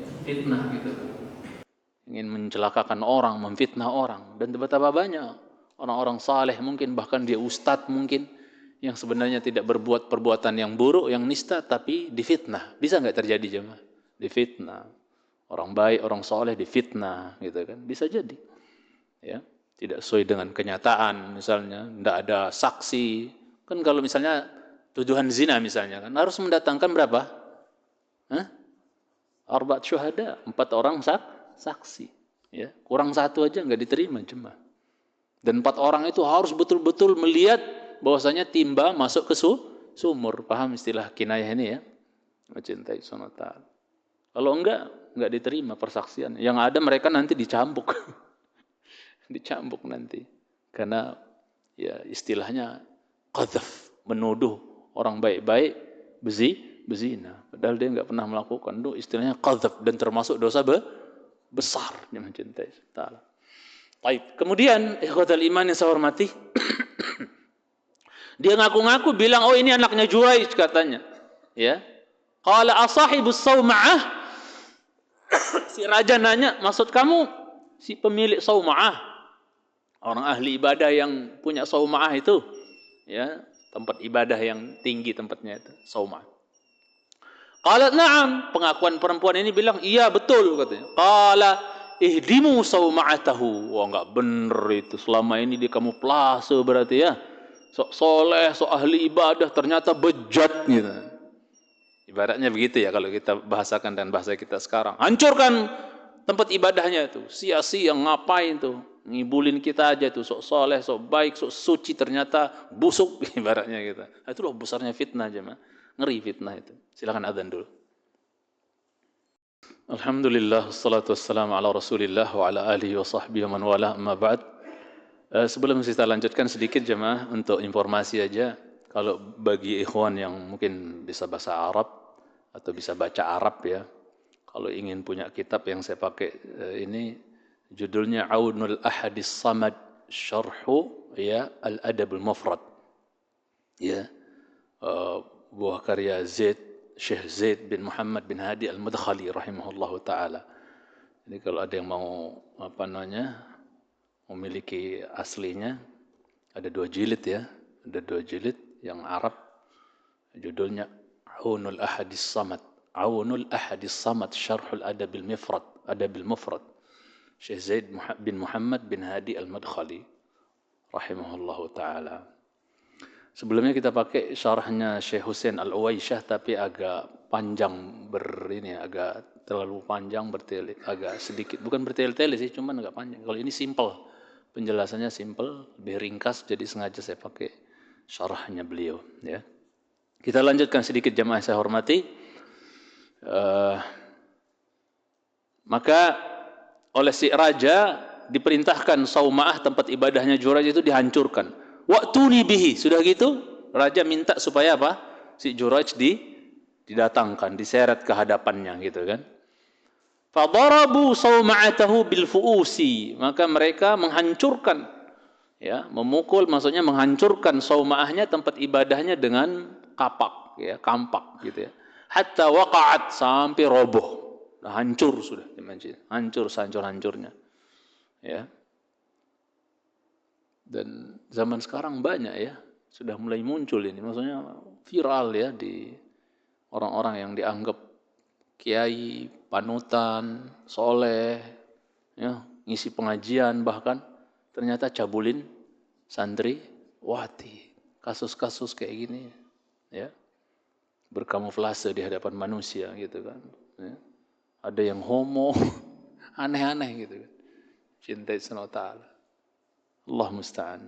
ya, fitnah gitu. Ingin mencelakakan orang, memfitnah orang, dan betapa banyak orang-orang saleh, mungkin bahkan dia ustadz mungkin, yang sebenarnya tidak berbuat perbuatan yang buruk, yang nista, tapi difitnah. Bisa nggak terjadi jemaah? Difitnah. Orang baik, orang saleh difitnah, gitu kan? Bisa jadi. Ya, tidak sesuai dengan kenyataan, misalnya, tidak ada saksi. Kan kalau misalnya tuduhan zina misalnya, kan harus mendatangkan berapa? Arba'at syuhada, 4 orang saksi. Ya, kurang 1 aja nggak diterima jemaah. Dan 4 orang itu harus betul-betul melihat bahwasanya timba masuk ke sumur. Paham istilah kinayah ini ya? Mencintai SWT. Kalau enggak diterima persaksian. Yang ada mereka nanti dicambuk. Dicambuk nanti. Karena ya istilahnya qadzaf, menuduh orang baik-baik bezina. Padahal dia enggak pernah melakukan. Itu istilahnya qadzaf dan termasuk dosa besar yang mencintai Allah. Baik. Kemudian ikhwatal iman yang saya hormati, dia ngaku-ngaku bilang, oh ini anaknya Juraij katanya. Ya. Qala asahibus Sauma'ah. Si raja nanya, maksud kamu si pemilik Sauma'ah, orang ahli ibadah yang punya Sauma'ah itu, ya, tempat ibadah yang tinggi tempatnya itu, Sauma'ah. Qala na'am, pengakuan perempuan ini bilang, iya betul katanya. Qala ihdimu Sauma'atahu. Wah, enggak bener itu. Selama ini dia kamu plase berarti ya. Sok soleh, sok ahli ibadah, ternyata bejat gitu. Ibaratnya begitu ya kalau kita bahasakan dan bahasa kita sekarang. Hancurkan tempat ibadahnya itu. Sia-sia ngapain tuh? Ngibulin kita aja tuh, sok soleh, sok baik, sok suci, ternyata busuk ibaratnya gitu. Itu loh besarnya fitnah jemaah. Ngeri fitnah itu. Silakan adzan dulu. Alhamdulillah, wassalatu wassalamu ala Rasulillah wa ala alihi wa sahbihi wa man wala, amma ba'd. Sebelum kita lanjutkan sedikit jemaah, untuk informasi aja, kalau bagi ikhwan yang mungkin bisa bahasa Arab atau bisa baca Arab ya, kalau ingin punya kitab yang saya pakai ini, judulnya Aunul Ahadis Samad Syarhu ya Al-Adabul Mufrad. Ya. Buah karya Syekh Zaid bin Muhammad bin Hadi Al-Madkhali rahimahullahu taala. Jadi kalau ada yang mau memiliki aslinya, ada 2 jilid ya, ada 2 jilid yang Arab, judulnya Aunul Ahadis Samad, Aunul Ahadis Samad Syarhul Adabil Mufrad, Syekh Zaid bin Muhammad bin Hadi Al-Madkhali rahimahullahu taala. Sebelumnya kita pakai syarahnya Syekh Hussein Al-Uwaisyah, tapi agak panjang agak terlalu panjang, bertele, agak sedikit, bukan bertele-tele sih, cuman agak panjang. Kalau ini simple, penjelasannya simple, lebih ringkas, jadi sengaja saya pakai syarahnya beliau. Ya. Kita lanjutkan sedikit jemaah saya hormati. Maka oleh si raja diperintahkan Sauma'ah, tempat ibadahnya Juraij itu dihancurkan. Wa'tuni bihi, sudah gitu raja minta supaya apa? Si Juraij didatangkan, diseret ke hadapannya gitu kan. Fadarabu Sauma'atahu bil fuusi, maka mereka menghancurkan, ya, memukul, maksudnya menghancurkan Sauma'ahnya, tempat ibadahnya, dengan kapak, ya, kampak gitu ya. Hatta waqa'at, sampai roboh. Nah, hancur sudah di masjid, hancur sehancur-hancurnya. Ya. Dan zaman sekarang banyak ya, sudah mulai muncul ini, maksudnya viral ya, di orang-orang yang dianggap kiai, panutan, soleh, ya, ngisi pengajian bahkan, ternyata cabulin santri wati. kasus-kasus kayak gini, ya, berkamuflase di hadapan manusia gitu kan. Ya. Ada yang homo, aneh-aneh gitu kan. Cintai Allah Ta'ala. Allah musta'an.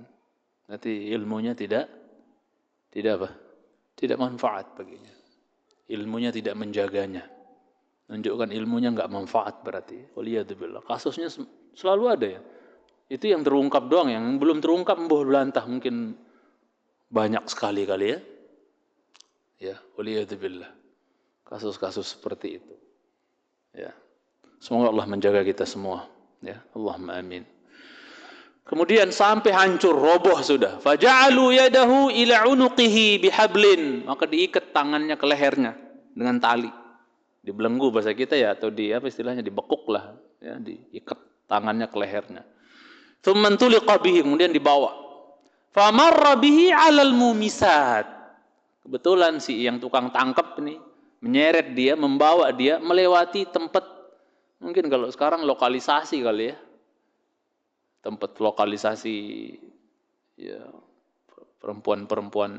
Nanti ilmunya tidak apa? Tidak manfaat baginya. Ilmunya tidak menjaganya. Menunjukkan ilmunya enggak manfaat berarti. Waliyadzubillah. Kasusnya selalu ada ya. Itu yang terungkap doang, yang belum terungkap mbuh belantah mungkin banyak sekali kali ya. Ya, waliyadzubillah. Kasus-kasus seperti itu. Ya. Semoga Allah menjaga kita semua, ya. Allahumma amin. Kemudian sampai hancur, roboh sudah. Faja'alu yadahu ila unuqihi bihablin. Maka diikat tangannya ke lehernya dengan tali. Dibelenggu bahasa kita ya, atau di apa istilahnya, dibekuk lah, ya, diikat tangannya ke lehernya. Tsumman tuliqa bihi, kemudian dibawa. Famarra bihi 'alal mumisat. Kebetulan si yang tukang tangkap ini menyeret dia, membawa dia melewati tempat, mungkin kalau sekarang lokalisasi kali ya. Tempat lokalisasi ya perempuan-perempuan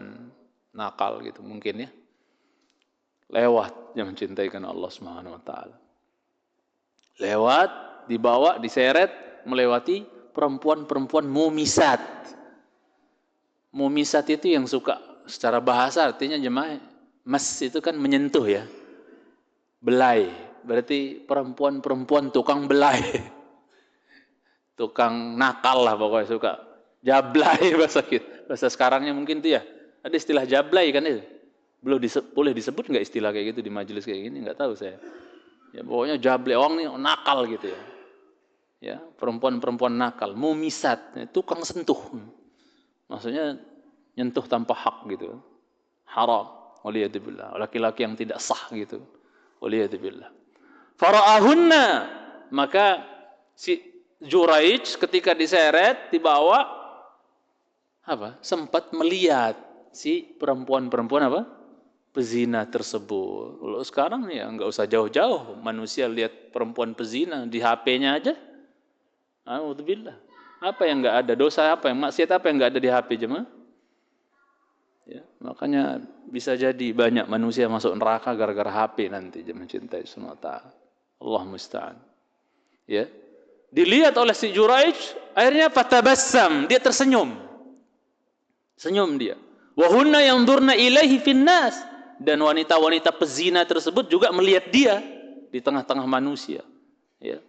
nakal gitu mungkin ya. Lewat yang mencintai karena Allah Subhanahu wa taala. Lewat, dibawa, diseret melewati perempuan-perempuan mumisat. Mumisat itu yang suka, secara bahasa artinya jemaah, mas itu kan menyentuh ya. Belai, berarti perempuan-perempuan tukang belai. Tukang nakal lah pokoknya, suka jablay bahasa kita. Bahasa sekarangnya mungkin tuh ya. Ada istilah jablay kan itu. Boleh disebut nggak istilah kayak gitu di majelis kayak gini? Nggak tahu saya. Ya pokoknya jablay, orang nih nakal gitu ya. Ya, perempuan-perempuan nakal, mumisat, tukang sentuh. Maksudnya nyentuh tanpa hak gitu. Haram, waliyadzubillah. Laki-laki yang tidak sah gitu. Waliyadzubillah. Fara'ahunna, maka si Juraij ketika diseret, dibawa, apa? Sempat melihat si perempuan-perempuan apa? Pezina tersebut. Kalau sekarang ya nggak usah jauh-jauh, manusia lihat perempuan pezina di HP-nya aja. Alhamdulillah. Apa yang nggak ada? Dosa apa yang maksiat apa yang nggak ada di HP jemaah? Ya, makanya bisa jadi banyak manusia masuk neraka gara-gara HP nanti, jemaah cintai sunata. Allah musta'an. Ya. Dilihat oleh si Juraij, akhirnya fatabassam, dia tersenyum. Senyum dia. Wa hunna yanzurna ilaihi finnas, dan wanita-wanita pezina tersebut juga melihat dia di tengah-tengah manusia. Ya.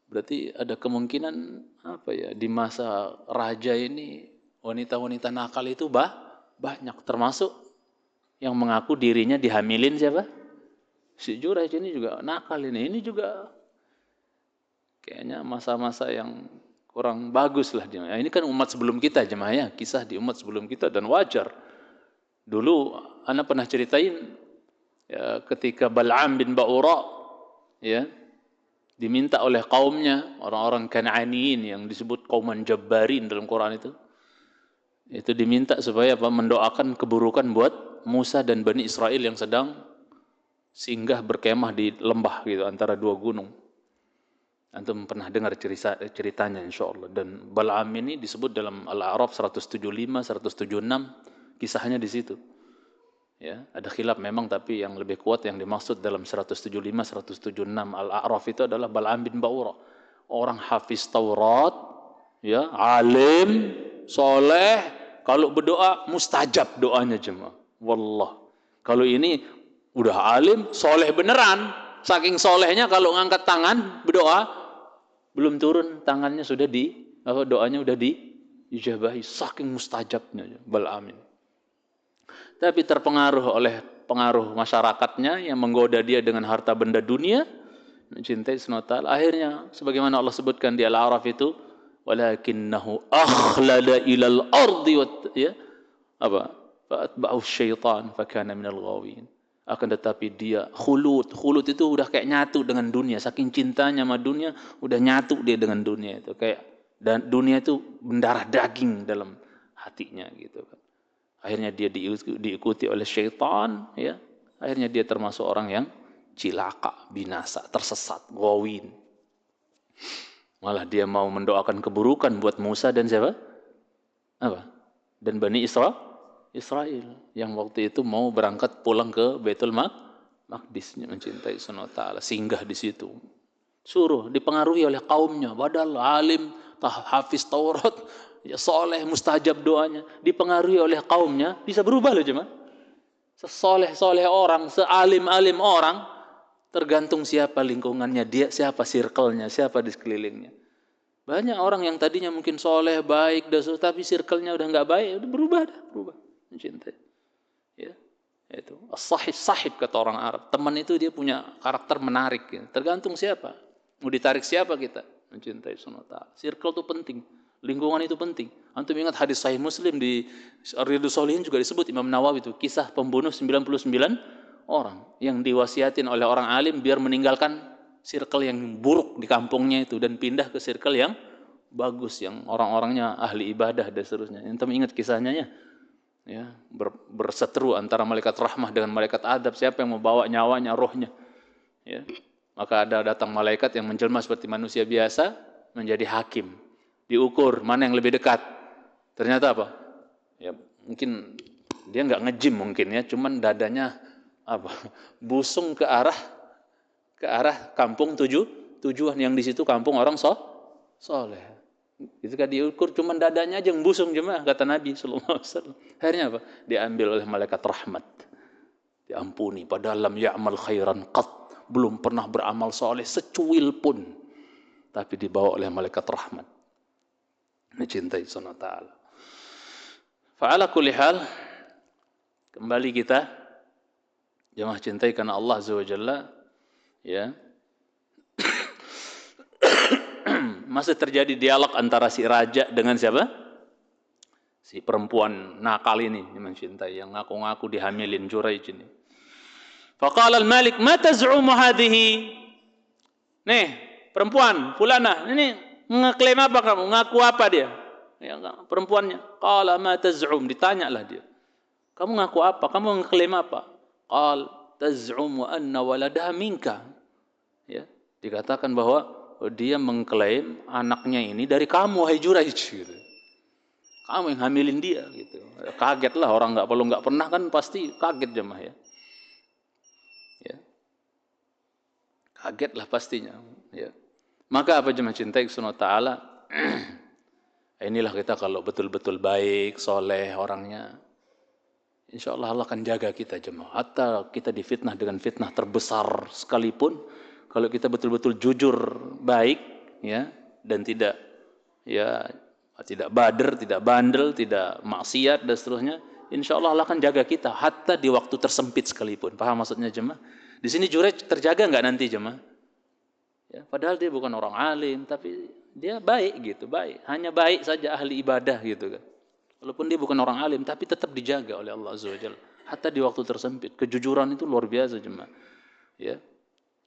Berarti ada kemungkinan apa ya, di masa raja ini wanita-wanita nakal itu banyak, termasuk yang mengaku dirinya dihamilin siapa? Si Juraij ini juga nakal ini. Ini juga kayaknya masa-masa yang kurang bagus lah. Ini kan umat sebelum kita jemaah ya, kisah di umat sebelum kita dan wajar. Dulu ana pernah ceritain ya, ketika Bal'am bin Ba'ura ya diminta oleh kaumnya, orang-orang Kan'aniyin yang disebut kauman Jabbarin dalam Quran itu diminta supaya apa, mendoakan keburukan buat Musa dan Bani Israel yang sedang singgah berkemah di lembah gitu antara dua gunung. Antum pernah dengar ceritanya insyaallah. Dan Bal'am ini disebut dalam Al-A'raf 175, 176, kisahnya di situ. Ya, ada khilaf memang, tapi yang lebih kuat yang dimaksud dalam 175, 176 Al-A'raf itu adalah Bal'am bin Ba'ura. Orang hafiz Taurat, ya, alim, soleh, kalau berdoa mustajab doanya jemaah. Wallah. Kalau ini udah alim, soleh beneran. Saking solehnya kalau ngangkat tangan berdoa, belum turun tangannya sudah doanya udah diijabahi, saking mustajabnya Bal'am. Tapi terpengaruh oleh pengaruh masyarakatnya yang menggoda dia dengan harta benda dunia, mencintai sunnatal. Akhirnya sebagaimana Allah sebutkan di Al-A'raf itu, walakinnahu akhlada ilal ardi ya apa? Fa'atba'u syaitan fakana minal ghawin. Akan tetapi dia khulud itu udah kayak nyatu dengan dunia, saking cintanya sama dunia udah nyatu dia dengan dunia itu, kayak dan dunia itu mendarah daging dalam hatinya gitu kan. Akhirnya dia diikuti oleh syaitan ya. Akhirnya dia termasuk orang yang cilaka, binasa, tersesat, ghawin. Malah dia mau mendoakan keburukan buat Musa dan siapa? Apa? dan Bani Israel yang waktu itu mau berangkat pulang ke Baitul Maqdis, mencintai Subhanahu wa ta'ala, singgah di situ. Suruh dipengaruhi oleh kaumnya, padahal alim, hafiz Taurat, ya soleh, mustajab doanya, dipengaruhi oleh kaumnya, bisa berubah loh jemaah. Sesoleh-soleh orang, sealim-alim orang, tergantung siapa lingkungannya dia, siapa circle-nya, siapa di sekelilingnya. Banyak orang yang tadinya mungkin soleh, baik, tapi circle-nya udah nggak baik, udah berubah. Mencintai. Ya, itu as-sahib kata orang Arab. Teman itu dia punya karakter menarik. Ya. Tergantung siapa. Mau ditarik siapa kita? Mencintai Subhanahu wa ta'ala. Circle itu penting. Lingkungan itu penting. Antum ingat hadis Sahih Muslim di Riyadhus Shalihin juga disebut Imam Nawawi itu kisah pembunuh 99 orang yang diwasiatin oleh orang alim biar meninggalkan circle yang buruk di kampungnya itu dan pindah ke circle yang bagus, yang orang-orangnya ahli ibadah dan seterusnya. Antum ingat kisahnya ya, berseteru antara malaikat rahmah dengan malaikat adab, siapa yang mau bawa nyawanya, rohnya. Ya. Maka ada datang malaikat yang menjelma seperti manusia biasa menjadi hakim. Diukur mana yang lebih dekat. Ternyata apa? Ya, mungkin dia nggak nge-gym mungkin ya, cuman dadanya apa? Busung ke arah kampung tujuan yang di situ kampung orang soleh. Itu kan diukur cuman dadanya aja yang busung jemaah kata Nabi sallallahu alaihi wasallam. Akhirnya apa? Diambil oleh malaikat rahmat. Diampuni padahal lam ya'mal khairan qat, belum pernah beramal soleh secuil pun. Tapi dibawa oleh malaikat rahmat. Mencintai Subhanahu wa ta'ala. Fa'ala kulli hal, kembali kita jemaah cintai karena Allah Azza wa Jalla, ya. Masih terjadi dialog antara si raja dengan siapa? Si perempuan nakal ini mencintai yang ngaku-ngaku dihamilin Juraij ini. Faqala al-malik ma taz'umu hadhihi? Nih, perempuan fulana, ini ngeklaim apa kamu? Ngaku apa dia? Ya, perempuannya. Qala ma taz'um, ditanyalah dia. Kamu ngaku apa? Kamu ngeklaim apa? Qal taz'umu anna waladaha minka. Ya, dikatakan bahwa dia mengklaim anaknya ini dari kamu, wahai Juraij, gitu. Kamu yang hamilin dia, gitu. Kagetlah orang nggak pernah kan pasti kaget jemaah ya. Ya. Kagetlah pastinya, ya. Maka apa jemaah cintai Subhanahu wa ta'ala? Inilah kita kalau betul-betul baik, soleh orangnya, insya Allah Allah akan jaga kita jemaah. Hatta kita difitnah dengan fitnah terbesar sekalipun, kalau kita betul-betul jujur, baik, ya, dan tidak bader, tidak bandel, tidak maksiat dan seterusnya, insya Allah Allah akan jaga kita. Hatta di waktu tersempit sekalipun. Paham maksudnya jemaah? Di sini Juraij terjaga nggak nanti jemaah? Ya, padahal dia bukan orang alim, tapi dia baik gitu, baik. Hanya baik saja, ahli ibadah gitu kan. Walaupun dia bukan orang alim, tapi tetap dijaga oleh Allah Azza wa Jalla. Hatta di waktu tersempit, kejujuran itu luar biasa jemaah. Ya,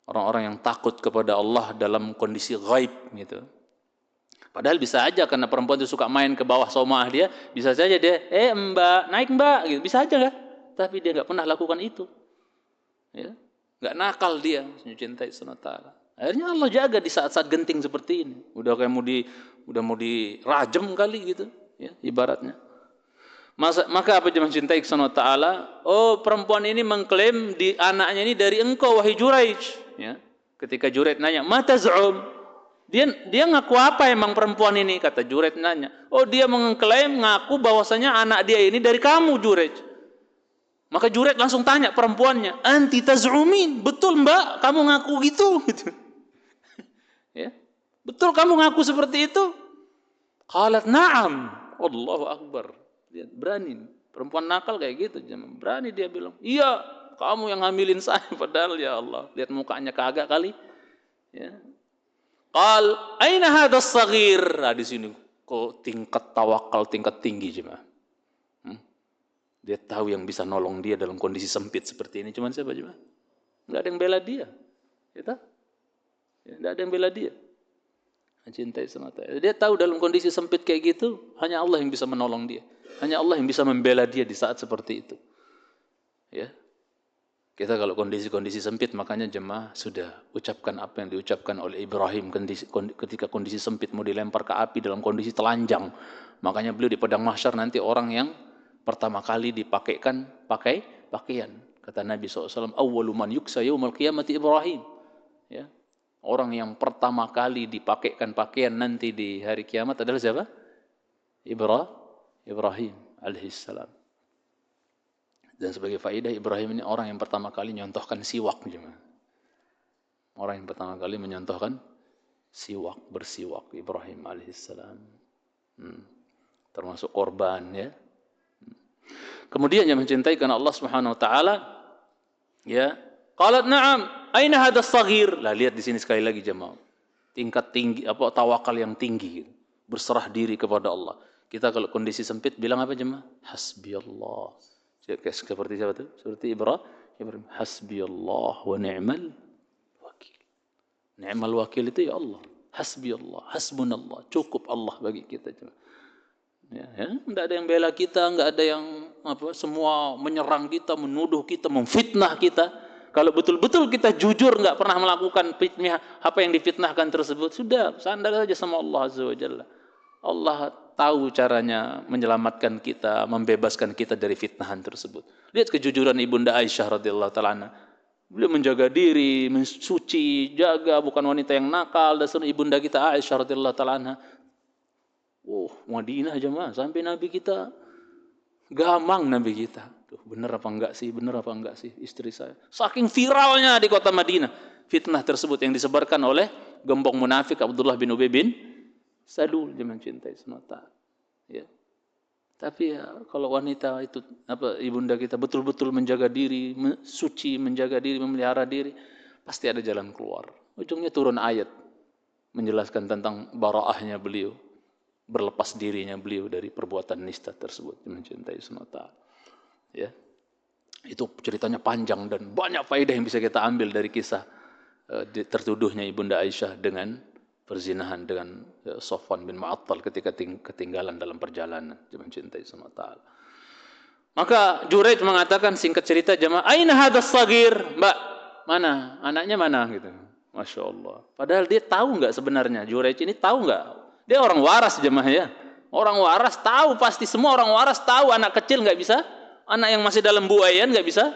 orang-orang yang takut kepada Allah dalam kondisi ghaib gitu. Padahal bisa aja karena perempuan itu suka main ke bawah somah dia, bisa saja dia, mbak, naik mbak, gitu. Bisa aja kan? Tapi dia nggak pernah lakukan itu. Ya, nggak nakal dia, mencintai Subhanahu wa ta'ala. Akhirnya Allah jaga di saat-saat genting seperti ini. Udah kayak mau dirajam kali gitu, ya, ibaratnya. Maka apa jemaah cintai Subhanahu wa ta'ala? Oh, perempuan ini mengklaim di anaknya ini dari engkau wahai Juraij, ya. Ketika Juraij nanya, "Mata za'um?" Dia ngaku apa emang perempuan ini? Kata Juraij nanya. Oh, dia mengklaim ngaku bahwasanya anak dia ini dari kamu Juraij. Maka Juraij langsung tanya perempuannya, "Anti taz'umin?" Betul, Mbak, kamu ngaku gitu. Ya. Betul kamu ngaku seperti itu? Qalat na'am. Allahu akbar. Dia berani. Perempuan nakal kayak gitu, berani dia bilang, "Iya, kamu yang hamilin saya." Padahal ya Allah, lihat mukanya kagak kali. Ya. Qal, "Aina hadha as-saghir?" Nah, di sini kok tingkat tawakal tingkat tinggi jemaah. Dia tahu yang bisa nolong dia dalam kondisi sempit seperti ini cuman siapa jemaah? Enggak ada yang bela dia. Gitu? Enggak ada yang bela dia. Mencintai semata. Dia tahu dalam kondisi sempit kayak gitu, hanya Allah yang bisa menolong dia. Hanya Allah yang bisa membela dia di saat seperti itu. Ya. Kita kalau kondisi-kondisi sempit, makanya jemaah sudah ucapkan apa yang diucapkan oleh Ibrahim ketika kondisi sempit mau dilempar ke api dalam kondisi telanjang. Makanya beliau di padang mahsyar nanti orang yang pertama kali dipakaikan pakaian. Kata Nabi SAW, awwalu man yuksa yaumal qiyamati Ibrahim. Ya. Orang yang pertama kali dipakaikan pakaian nanti di hari kiamat adalah siapa? Ibrahim alaihissalam. Dan sebagai faedah, Ibrahim ini orang yang pertama kali menyontohkan siwak. Orang yang pertama kali menyontohkan siwak, bersiwak, Ibrahim alaihissalam. Termasuk korban, ya. Kemudian yang mencintai karena Allah Subhanahu wa taala, ya. Qalat na'am, aina hadha as-saghir? Lah lihat di sini sekali lagi jemaah. Tingkat tinggi tawakal yang tinggi, berserah diri kepada Allah. Kita kalau kondisi sempit bilang apa jemaah? Hasbiyallah. Seperti siapa tuh? Seperti Ibrahim. Hasbiyallah wa ni'mal wakil. Ni'mal wakil itu ya Allah. Hasbiyallah, hasbunallah. Cukup Allah bagi kita jemaah. Ya, enggak ada yang bela kita, enggak ada yang semua menyerang kita, menuduh kita, memfitnah kita. Kalau betul-betul kita jujur enggak pernah melakukan fitnah apa yang difitnahkan tersebut, sudah sandar saja sama Allah Azza wa Jalla. Allah tahu caranya menyelamatkan kita, membebaskan kita dari fitnahan tersebut. Lihat kejujuran Ibunda Aisyah radhiyallahu taala anha. Beliau menjaga diri, mensuci, jaga, bukan wanita yang nakal. Dan Ibunda kita Aisyah radhiyallahu taala anha. Madinah jemaah, sampai Nabi kita gamang Nabi kita. Tuh, bener apa enggak sih istri saya. Saking viralnya di kota Madinah fitnah tersebut yang disebarkan oleh gembong munafik Abdullah bin Ubay bin Salul, jemaah cintai semata. Ya. Tapi ya, kalau wanita itu ibunda kita betul-betul menjaga diri, suci, menjaga diri, memelihara diri, pasti ada jalan keluar. Ujungnya turun ayat menjelaskan tentang baraahnya beliau, berlepas dirinya beliau dari perbuatan nista tersebut, mencintai semata. Ya. Itu ceritanya panjang dan banyak faedah yang bisa kita ambil dari kisah tertuduhnya Ibunda Aisyah dengan perzinahan dengan Safwan bin Mu'attal ketika ketinggalan dalam perjalanan, mencintai semata. Maka Juraij mengatakan, singkat cerita jemaah, aina hadas sagir? Mbak, mana? Anaknya mana? Gitu. Masya Allah. Padahal dia tahu enggak sebenarnya, Juraij ini tahu enggak? Dia orang waras jemaah ya. Orang waras tahu, pasti semua orang waras tahu anak kecil enggak bisa, anak yang masih dalam buayan enggak bisa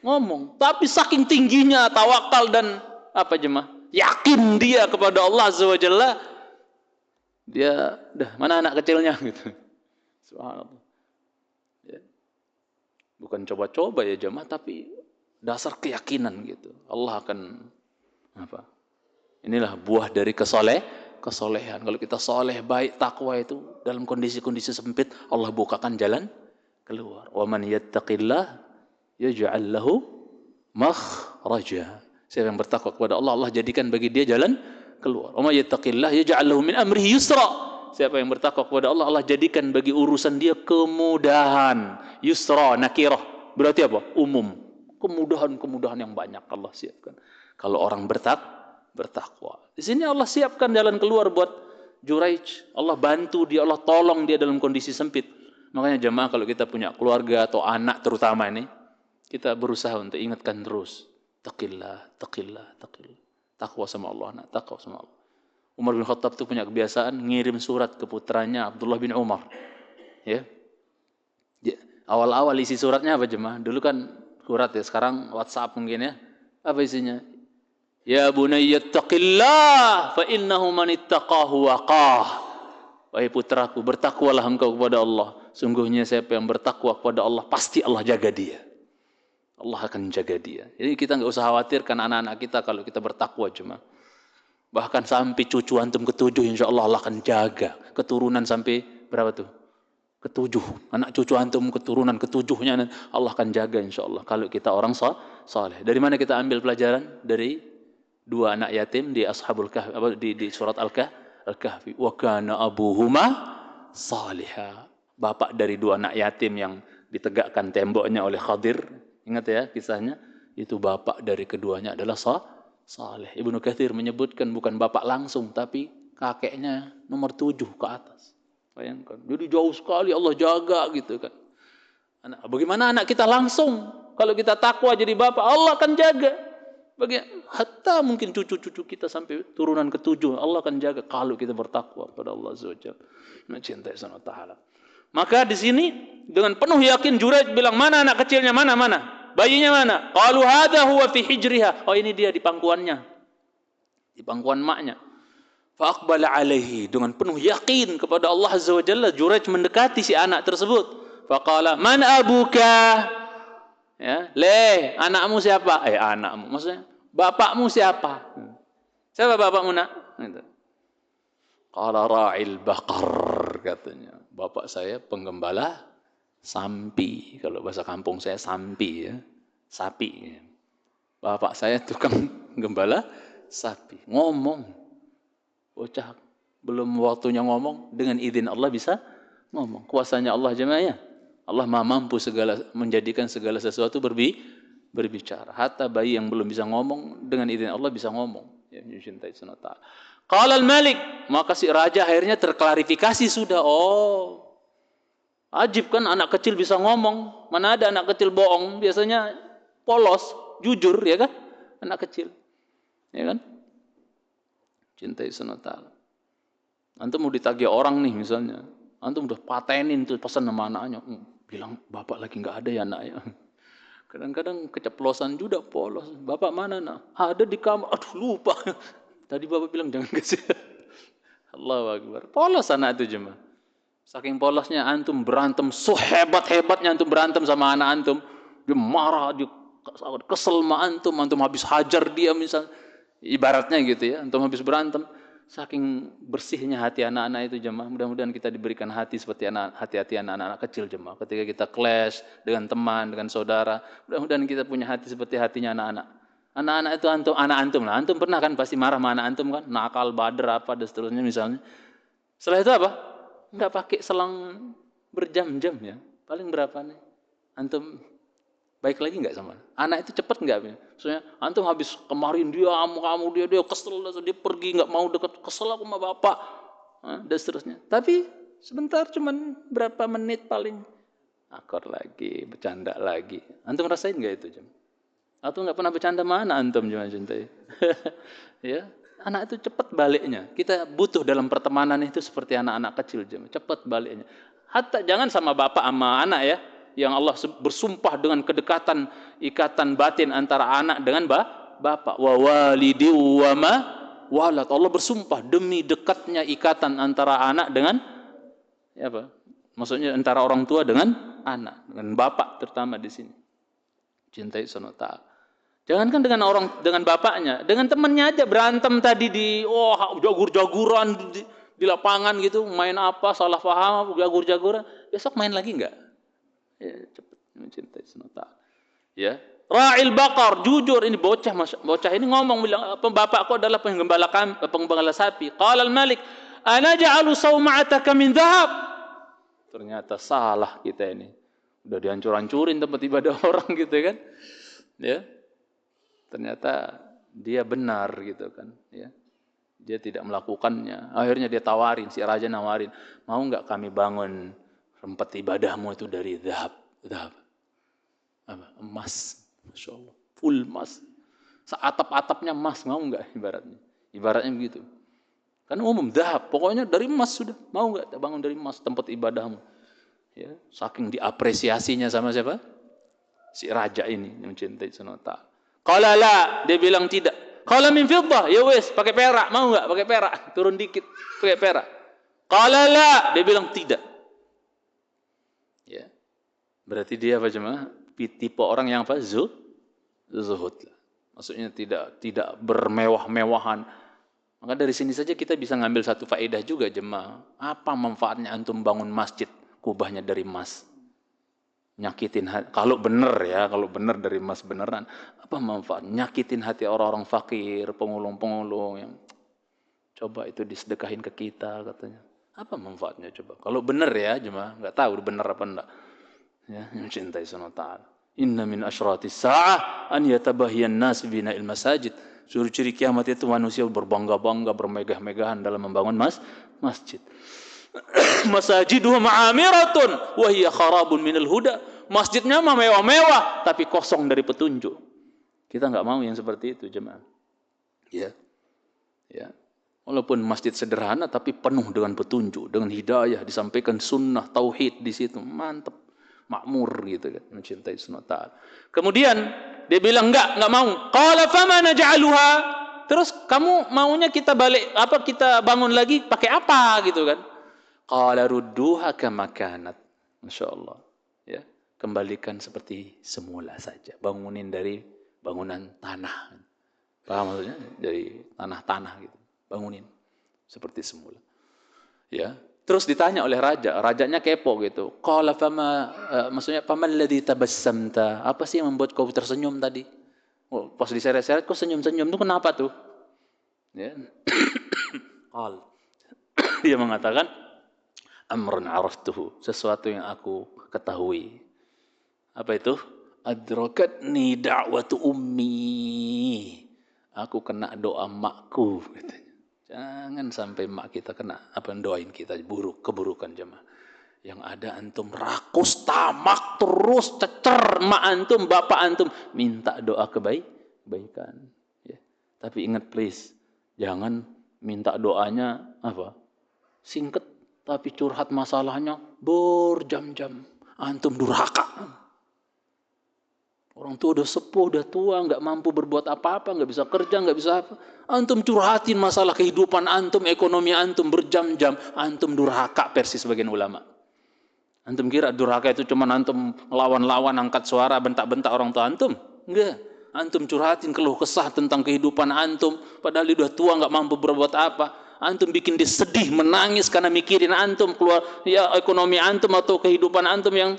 ngomong. Tapi saking tingginya tawakal dan jemaah? Yakin dia kepada Allah Azza wa Jalla. Dia, mana anak kecilnya gitu. Subhanallah. Ya. Bukan coba-coba ya jemaah, tapi dasar keyakinan gitu. Allah akan Inilah buah dari kesolehan. Kalau kita soleh, baik, takwa itu dalam kondisi-kondisi sempit, Allah bukakan jalan keluar. Wa man yattaqillah yaj'al lahu makhraja. Siapa yang bertakwa kepada Allah, Allah jadikan bagi dia jalan keluar. Wa may yattaqillah yaj'al lahu min amrihi yusra. Siapa yang bertakwa kepada Allah, Allah jadikan bagi urusan dia kemudahan. Yusra, nakirah. Berarti apa? Umum. Kemudahan-kemudahan yang banyak Allah siapkan. Kalau orang bertakwa. Di sini Allah siapkan jalan keluar buat Juraij. Allah bantu dia, Allah tolong dia dalam kondisi sempit. Makanya jemaah kalau kita punya keluarga atau anak terutama ini, kita berusaha untuk ingatkan terus. Taqillah. Takwa sama Allah, nak. Takwa sama Allah. Umar bin Khattab itu punya kebiasaan ngirim surat ke putranya Abdullah bin Umar. Ya. Awal-awal isi suratnya apa jemaah? Dulu kan surat ya, sekarang WhatsApp mungkin ya. Apa isinya? Ya bunayya taqillah fa innahu man ittaqahu waqah. Wahai putraku, bertakwalah engkau kepada Allah. Sungguhnya siapa yang bertakwa kepada Allah, pasti Allah jaga dia. Allah akan jaga dia. Jadi kita enggak usah khawatirkan anak-anak kita kalau kita bertakwa cuma. Bahkan sampai cucu antum ke-7 insyaallah Allah akan jaga. Keturunan sampai berapa tuh? Ke-7. Anak cucu antum keturunan ke-7-nya Allah akan jaga insyaallah kalau kita orang saleh. Dari mana kita ambil pelajaran? Dari 2 anak yatim di Ashabul Kahfi, di surat Al-Kahfi. Wa kana abuhuma salihah. Bapak dari 2 anak yatim yang ditegakkan temboknya oleh Khadir. Ingat ya kisahnya? Itu bapak dari keduanya adalah saleh. Ibnu Katsir menyebutkan bukan bapak langsung, tapi kakeknya nomor 7 ke atas. Bayangkan. Jadi jauh sekali Allah jaga gitu kan. Bagaimana anak kita langsung? Kalau kita takwa jadi bapak, Allah akan jaga. Hatta mungkin cucu-cucu kita sampai turunan ke-7, Allah akan jaga kalau kita bertakwa kepada Allah Azza wa Jalla, mencintai Subhanahu wa taala. Maka di sini dengan penuh yakin Juraij bilang, mana anak kecilnya, mana bayinya mana? Qalu hadza huwa fi hijriha. Oh, ini dia di pangkuannya, di pangkuan maknya. Fa aqbala alaihi, dengan penuh yakin kepada Allah Azza wa Jalla, Juraij mendekati si anak tersebut. Fa qala man abuka? Ya, anakmu siapa? Anakmu maksudnya bapakmu siapa? Siapa bapakmu, nak? Gitu. Qala ra'il baqar, katanya. Bapak saya penggembala sampi. Kalau bahasa kampung saya sampi, ya. Sapi. Bapak saya tukang gembala sapi. Ngomong. Bocah belum waktunya ngomong, dengan izin Allah bisa ngomong. Kuasanya Allah jemaah. Allah Maha mampu menjadikan segala sesuatu berbicara. Hatta bayi yang belum bisa ngomong, dengan izin Allah bisa ngomong. Ya, mencintai Subhanahu wa ta'ala. Qala al-malik, maka si raja akhirnya terklarifikasi sudah. Oh, ajib kan anak kecil bisa ngomong. Mana ada anak kecil bohong, biasanya polos, jujur, ya kan? Anak kecil. Ya kan? Cintai Subhanahu wa ta'ala. Antum mau ditagih orang nih misalnya, antum udah patenin tuh pesan sama anaknya, bilang bapak lagi nggak ada ya nak ya. Kadang-kadang keceplosan juga, polos. Bapak mana nak? Ada di kamar. Aduh lupa. Tadi bapak bilang jangan kasih. Allahu Akbar. Polos anak itu jemaah. Saking polosnya antum berantem, sehebat-hebatnya antum berantem sama anak antum, dia marah, dia kesel sama antum habis hajar dia misal, ibaratnya gitu ya, antum habis berantem. Saking bersihnya hati anak-anak itu jemaah. Mudah-mudahan kita diberikan hati seperti hati-hati anak-anak kecil jemaah. Ketika kita clash dengan teman, dengan saudara, mudah-mudahan kita punya hati seperti hatinya anak-anak. Anak-anak itu anak antum lah. Antum pernah kan pasti marah sama anak antum kan, nakal, bader apa dan seterusnya misalnya. Setelah itu apa? Enggak pakai selang berjam-jam ya. Paling berapa nih? Antum baik lagi enggak sama anak itu? Cepat enggak? Maksudnya antum habis kemarin dia dia kesel, dia pergi enggak mau dekat, kesel aku sama bapak, dan seterusnya. Tapi sebentar, cuman berapa menit paling akor lagi, bercanda lagi. Antum rasain enggak itu jam? Atau enggak pernah bercanda mana antum cuma cintai? Ya, anak itu cepat baliknya. Kita butuh dalam pertemanan itu seperti anak-anak kecil jam, cepat baliknya. Hatta jangan sama bapak sama anak ya, yang Allah bersumpah dengan kedekatan, ikatan batin antara anak dengan bapak. Wa walidi wa ma walad. Allah bersumpah demi dekatnya ikatan antara anak dengan apa? Maksudnya antara orang tua dengan anak, dengan bapak terutama di sini. Cintai Subhanahu wa ta'ala. Jangankan dengan bapaknya, dengan temannya aja berantem tadi jagur-jaguran di lapangan gitu, main apa, salah paham, jagur-jaguran. Besok main lagi enggak? Ya, cepat mencintai Subhanahu wa ta'ala. Ya, ra'il baqar, jujur ini bocah ini ngomong bilang, bapakku adalah penggembala sapi. Qala al-malik, ana ja'alu sawma'ataka min dhahab. Ternyata salah kita ini. Udah dihancur-hancurin tempat ibadah orang gitu kan. Ya. Ternyata dia benar gitu kan, ya. Dia tidak melakukannya. Akhirnya dia tawarin, si raja nawarin, mau enggak kami bangun tempat ibadahmu itu dari dhahab. Emas, Masya Allah, full emas. Atap-atapnya emas, mau enggak ibaratnya begitu. Kan umum dhahab, pokoknya dari emas sudah. Mau enggak bangun dari emas tempat ibadahmu? Ya, saking diapresiasinya sama siapa? Si raja ini yang mencintai Subhanahu wa ta'ala. Qala la, dia bilang tidak. Qala min fiddah, ya wes, pakai perak, mau enggak pakai perak? Turun dikit, pakai perak. Qala la, dia bilang tidak. Ya. Berarti dia apa jemaah? Tipe orang yang apa? Zuhud. Maksudnya tidak bermewah-mewahan. Maka dari sini saja kita bisa ngambil satu faedah juga jemaah. Apa manfaatnya antum bangun masjid kubahnya dari emas? Nyakitin hati. Kalau benar dari emas beneran, apa manfaat? Nyakitin hati orang-orang fakir, pengulung-pengulung yang coba itu disedekahin ke kita katanya. Apa manfaatnya coba? Kalau benar ya, cuma enggak tahu benar apa enggak. Ya, mencintai Subhanahu wa ta'ala. Inna min asyratis sa'ah an yatabahiyan nas bina'il masajid. Ciri kiamat itu manusia berbangga-bangga, bermegah-megahan dalam membangun masjid. Masajiduha ma'amiratun wa hiya kharabun minal huda. Masjidnya mah mewah-mewah tapi kosong dari petunjuk. Kita nggak mau yang seperti itu, jemaah. Ya, ya. Walaupun masjid sederhana tapi penuh dengan petunjuk, dengan hidayah, disampaikan sunnah, tauhid di situ, mantep, makmur gitu kan, mencintai sunnah ta'ala. Kemudian dia bilang enggak mau. Qala fama naj'aluha? Terus kamu maunya kita balik kita bangun lagi pakai apa gitu kan? Qala rudduha kama kanat. Masyaallah. Ya, kembalikan seperti semula saja. Bangunin dari bangunan tanah. Paham maksudnya? Dari tanah-tanah gitu. Bangunin seperti semula. Ya. Terus ditanya oleh raja, rajanya kepo gitu. Qala fama maksudnya famal ladzi tabassamta? Apa sih yang membuat kau tersenyum tadi? Oh, pas diseret-seret kok senyum-senyum itu kenapa tuh? Ya. Qal. Dia mengatakan amrun araftuhu, sesuatu yang aku ketahui. Apa itu? Adrakatni da'watu ummi. Aku kena doa makku katanya. Jangan sampai mak kita kena doain kita keburukan jemaah. Yang ada antum rakus, tamak terus cecer mak antum, bapak antum, minta doa kebaikan. Ya. Tapi ingat please, jangan minta doanya singkat tapi curhat masalahnya berjam-jam. Antum durhaka. Orang tua udah sepuh, udah tua, nggak mampu berbuat apa-apa, nggak bisa kerja, nggak bisa apa. Antum curhatin masalah kehidupan antum, ekonomi antum berjam-jam. Antum durhaka versi sebagian ulama. Antum kira durhaka itu cuma antum lawan-lawan, angkat suara, bentak-bentak orang tua antum? Enggak. Antum curhatin keluh kesah tentang kehidupan antum, padahal dia udah tua, nggak mampu berbuat apa. Antum bikin dia sedih, menangis karena mikirin antum, keluar ya ekonomi antum atau kehidupan antum yang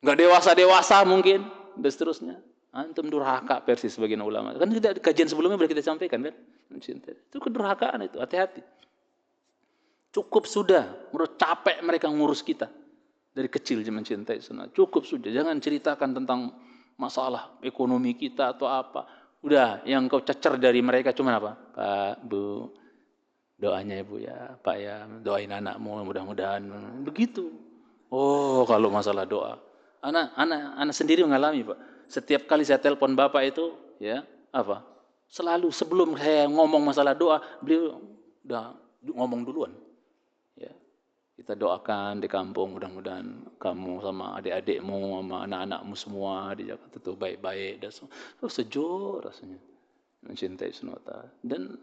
nggak dewasa-dewasa mungkin. Dan seterusnya. Antum durhaka versi sebagian ulama. Kan tidak kajian sebelumnya sudah kita sampaikan kan? Itu kedurhakaan itu, hati-hati. Cukup sudah, menurut capek mereka ngurus kita. Dari kecil dia mencintai sunnah. Cukup sudah, jangan ceritakan tentang masalah ekonomi kita atau apa. Udah, yang kau cecer dari mereka cuma apa? Pak, Bu, doanya Ibu ya, Pak ya, doain anakmu mudah-mudahan. Begitu. Oh, kalau masalah doa. Anak sendiri mengalami, Pak. Setiap kali saya telepon Bapak itu, ya, selalu sebelum saya ngomong masalah doa, beliau udah ngomong duluan. Ya. Kita doakan di kampung, mudah-mudahan kamu sama adik-adikmu, sama anak-anakmu semua di Jakarta itu baik-baik dan semua. Terus sejuk rasanya mencintai sunnah. Dan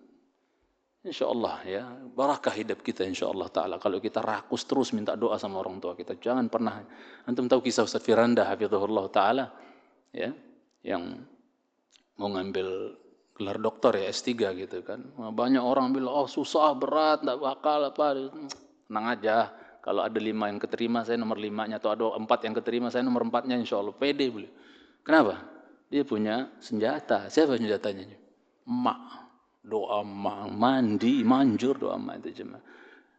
insyaallah ya, barakah hidup kita insyaallah ta'ala. Kalau kita rakus terus minta doa sama orang tua kita, jangan pernah. Antum tahu kisah Ustaz Firanda hafizahullah ta'ala, ya, yang mau ngambil gelar doktor ya, S3 gitu kan. Banyak orang bilang, oh susah, berat, enggak bakal apa. Tenang aja, kalau ada 5 yang keterima, saya nomor 5-nya, atau ada 4 yang keterima, saya nomor 4-nya insyaallah. Pede beliau. Kenapa? Dia punya senjata. Siapa senjatanya? Emak. Doa mandi, manjur doa itu jemaah.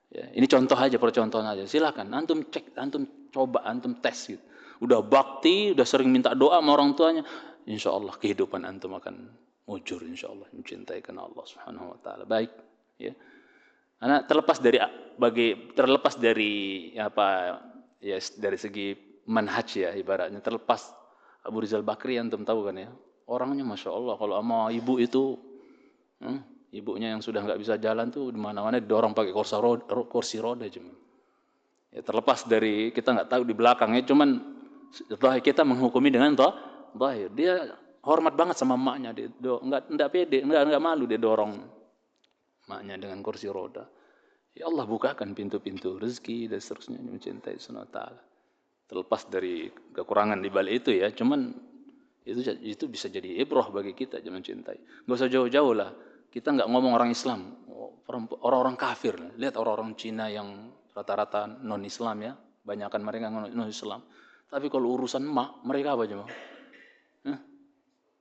Ya, ini contoh aja, percontohan aja. Silakan antum cek, antum coba, antum tes gitu. Udah bakti, udah sering minta doa sama orang tuanya, insyaallah kehidupan antum akan mujur insyaallah, mencintai karena Allah Subhanahu wa taala. Baik, ya. Karena terlepas dari dari segi manhaj ya ibaratnya, terlepas Abu Rizal Bakri antum tahu kan ya. Orangnya Masya Allah, kalau sama ibu itu ibunya yang sudah nggak bisa jalan tuh di mana-mana didorong pakai kursi roda cuma. Ya, terlepas dari kita nggak tahu di belakangnya, cuman kita menghukumi dengan zahir. Dia hormat banget sama emaknya, dia nggak pede, nggak malu dia dorong emaknya dengan kursi roda. Ya Allah bukakan pintu-pintu rezeki dan seterusnya, mencintai sunnah ta'ala. Terlepas dari kekurangan di balik itu ya, cuman itu bisa jadi ibrah bagi kita, jangan cintai. Gak usah jauh-jauh lah. Kita nggak ngomong orang Islam, orang-orang kafir. Lihat orang-orang Cina yang rata-rata non-Islam ya, banyakkan mereka non-Islam. Tapi kalau urusan emak, mereka apa aja?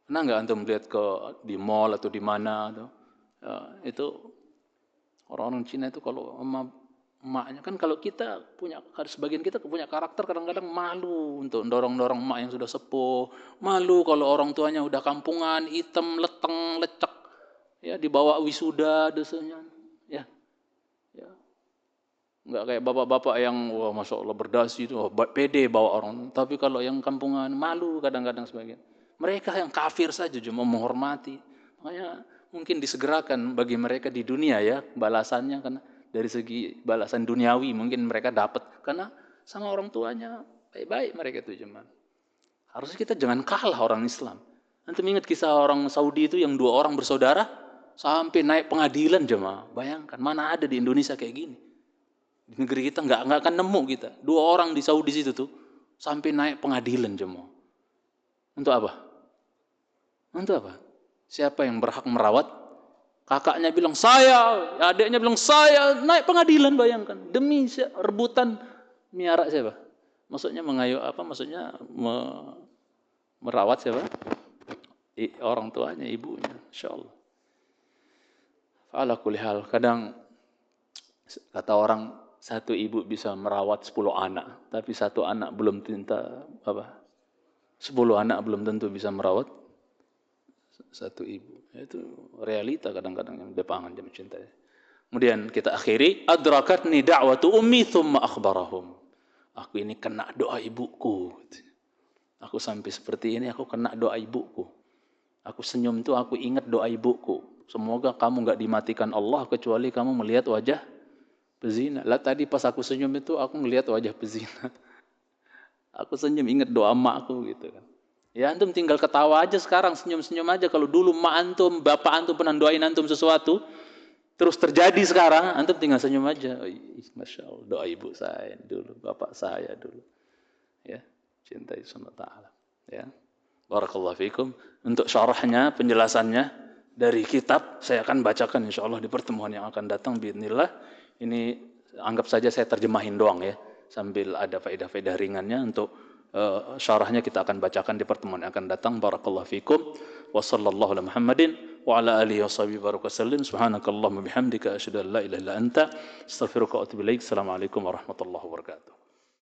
Pernah nggak antum lihat di mall atau di mana? Itu orang-orang Cina itu kalau emaknya kan, kalau kita sebagian kita punya karakter kadang-kadang malu untuk dorong-dorong emak yang sudah sepuh, malu kalau orang tuanya udah kampungan, hitam, leteng, lecek, ya dibawa wisuda dosanya, ya, nggak kayak bapak-bapak yang wah Masya Allah berdasi itu, pede bawa orang, tapi kalau yang kampungan malu kadang-kadang sebagian. Mereka yang kafir saja cuma menghormati. Makanya mungkin disegerakan bagi mereka di dunia ya balasannya, karena dari segi balasan duniawi mungkin mereka dapat karena sama orang tuanya baik-baik mereka itu cuman. Harusnya kita jangan kalah orang Islam. Nanti ingat kisah orang Saudi itu yang 2 orang bersaudara sampai naik pengadilan jemaah. Bayangkan mana ada di Indonesia kayak gini. Di negeri kita nggak akan nemu kita. 2 orang di Saudi situ tuh sampai naik pengadilan jemaah. Untuk apa? Untuk apa? Siapa yang berhak merawat? Kakaknya bilang saya, adiknya bilang saya, naik pengadilan bayangkan. Demi rebutan miara siapa? Maksudnya mengayu apa? Maksudnya merawat siapa? Orang tuanya, ibunya, insyaallah. Ala kulli hal, kadang kata orang 1 ibu bisa merawat 10 anak, tapi 1 anak belum tentu 10 anak belum tentu bisa merawat 1 ibu. Itu realita kadang-kadang yang depangan jam cinta. Kemudian kita akhiri, adrakatni da'watu ummi thumma akhbarahum. Aku ini kena doa ibuku. Aku sampai seperti ini, aku kena doa ibuku. Aku senyum itu aku ingat doa ibuku. Semoga kamu enggak dimatikan Allah kecuali kamu melihat wajah pezina. Lah tadi pas aku senyum itu aku melihat wajah pezina. Aku senyum ingat doa emakku gitu kan. Ya antum tinggal ketawa aja sekarang, senyum-senyum aja. Kalau dulu emak antum, bapak antum pernah doain antum sesuatu, terus terjadi sekarang, antum tinggal senyum aja. Oh, Masya Allah, doa ibu saya dulu, bapak saya dulu. Ya, cintai sunnah ta'ala. Ya, barakallahu fikum. Untuk syarahnya, penjelasannya dari kitab, saya akan bacakan insya Allah di pertemuan yang akan datang, biidznillah. Ini anggap saja saya terjemahin doang ya, sambil ada faedah-faedah ringannya. Untuk syarahnya kita akan bacakan di pertemuan yang akan datang. Barakallahu fikum. Wa sallallahu ala Muhammadin wa ala alihi wa sahbihi baraka sallim. Subhanakallahumma bihamdika asyhadu an la ilaha illa anta astaghfiruka wa atubu ilaik. Assalamualaikum warahmatullahi wabarakatuh.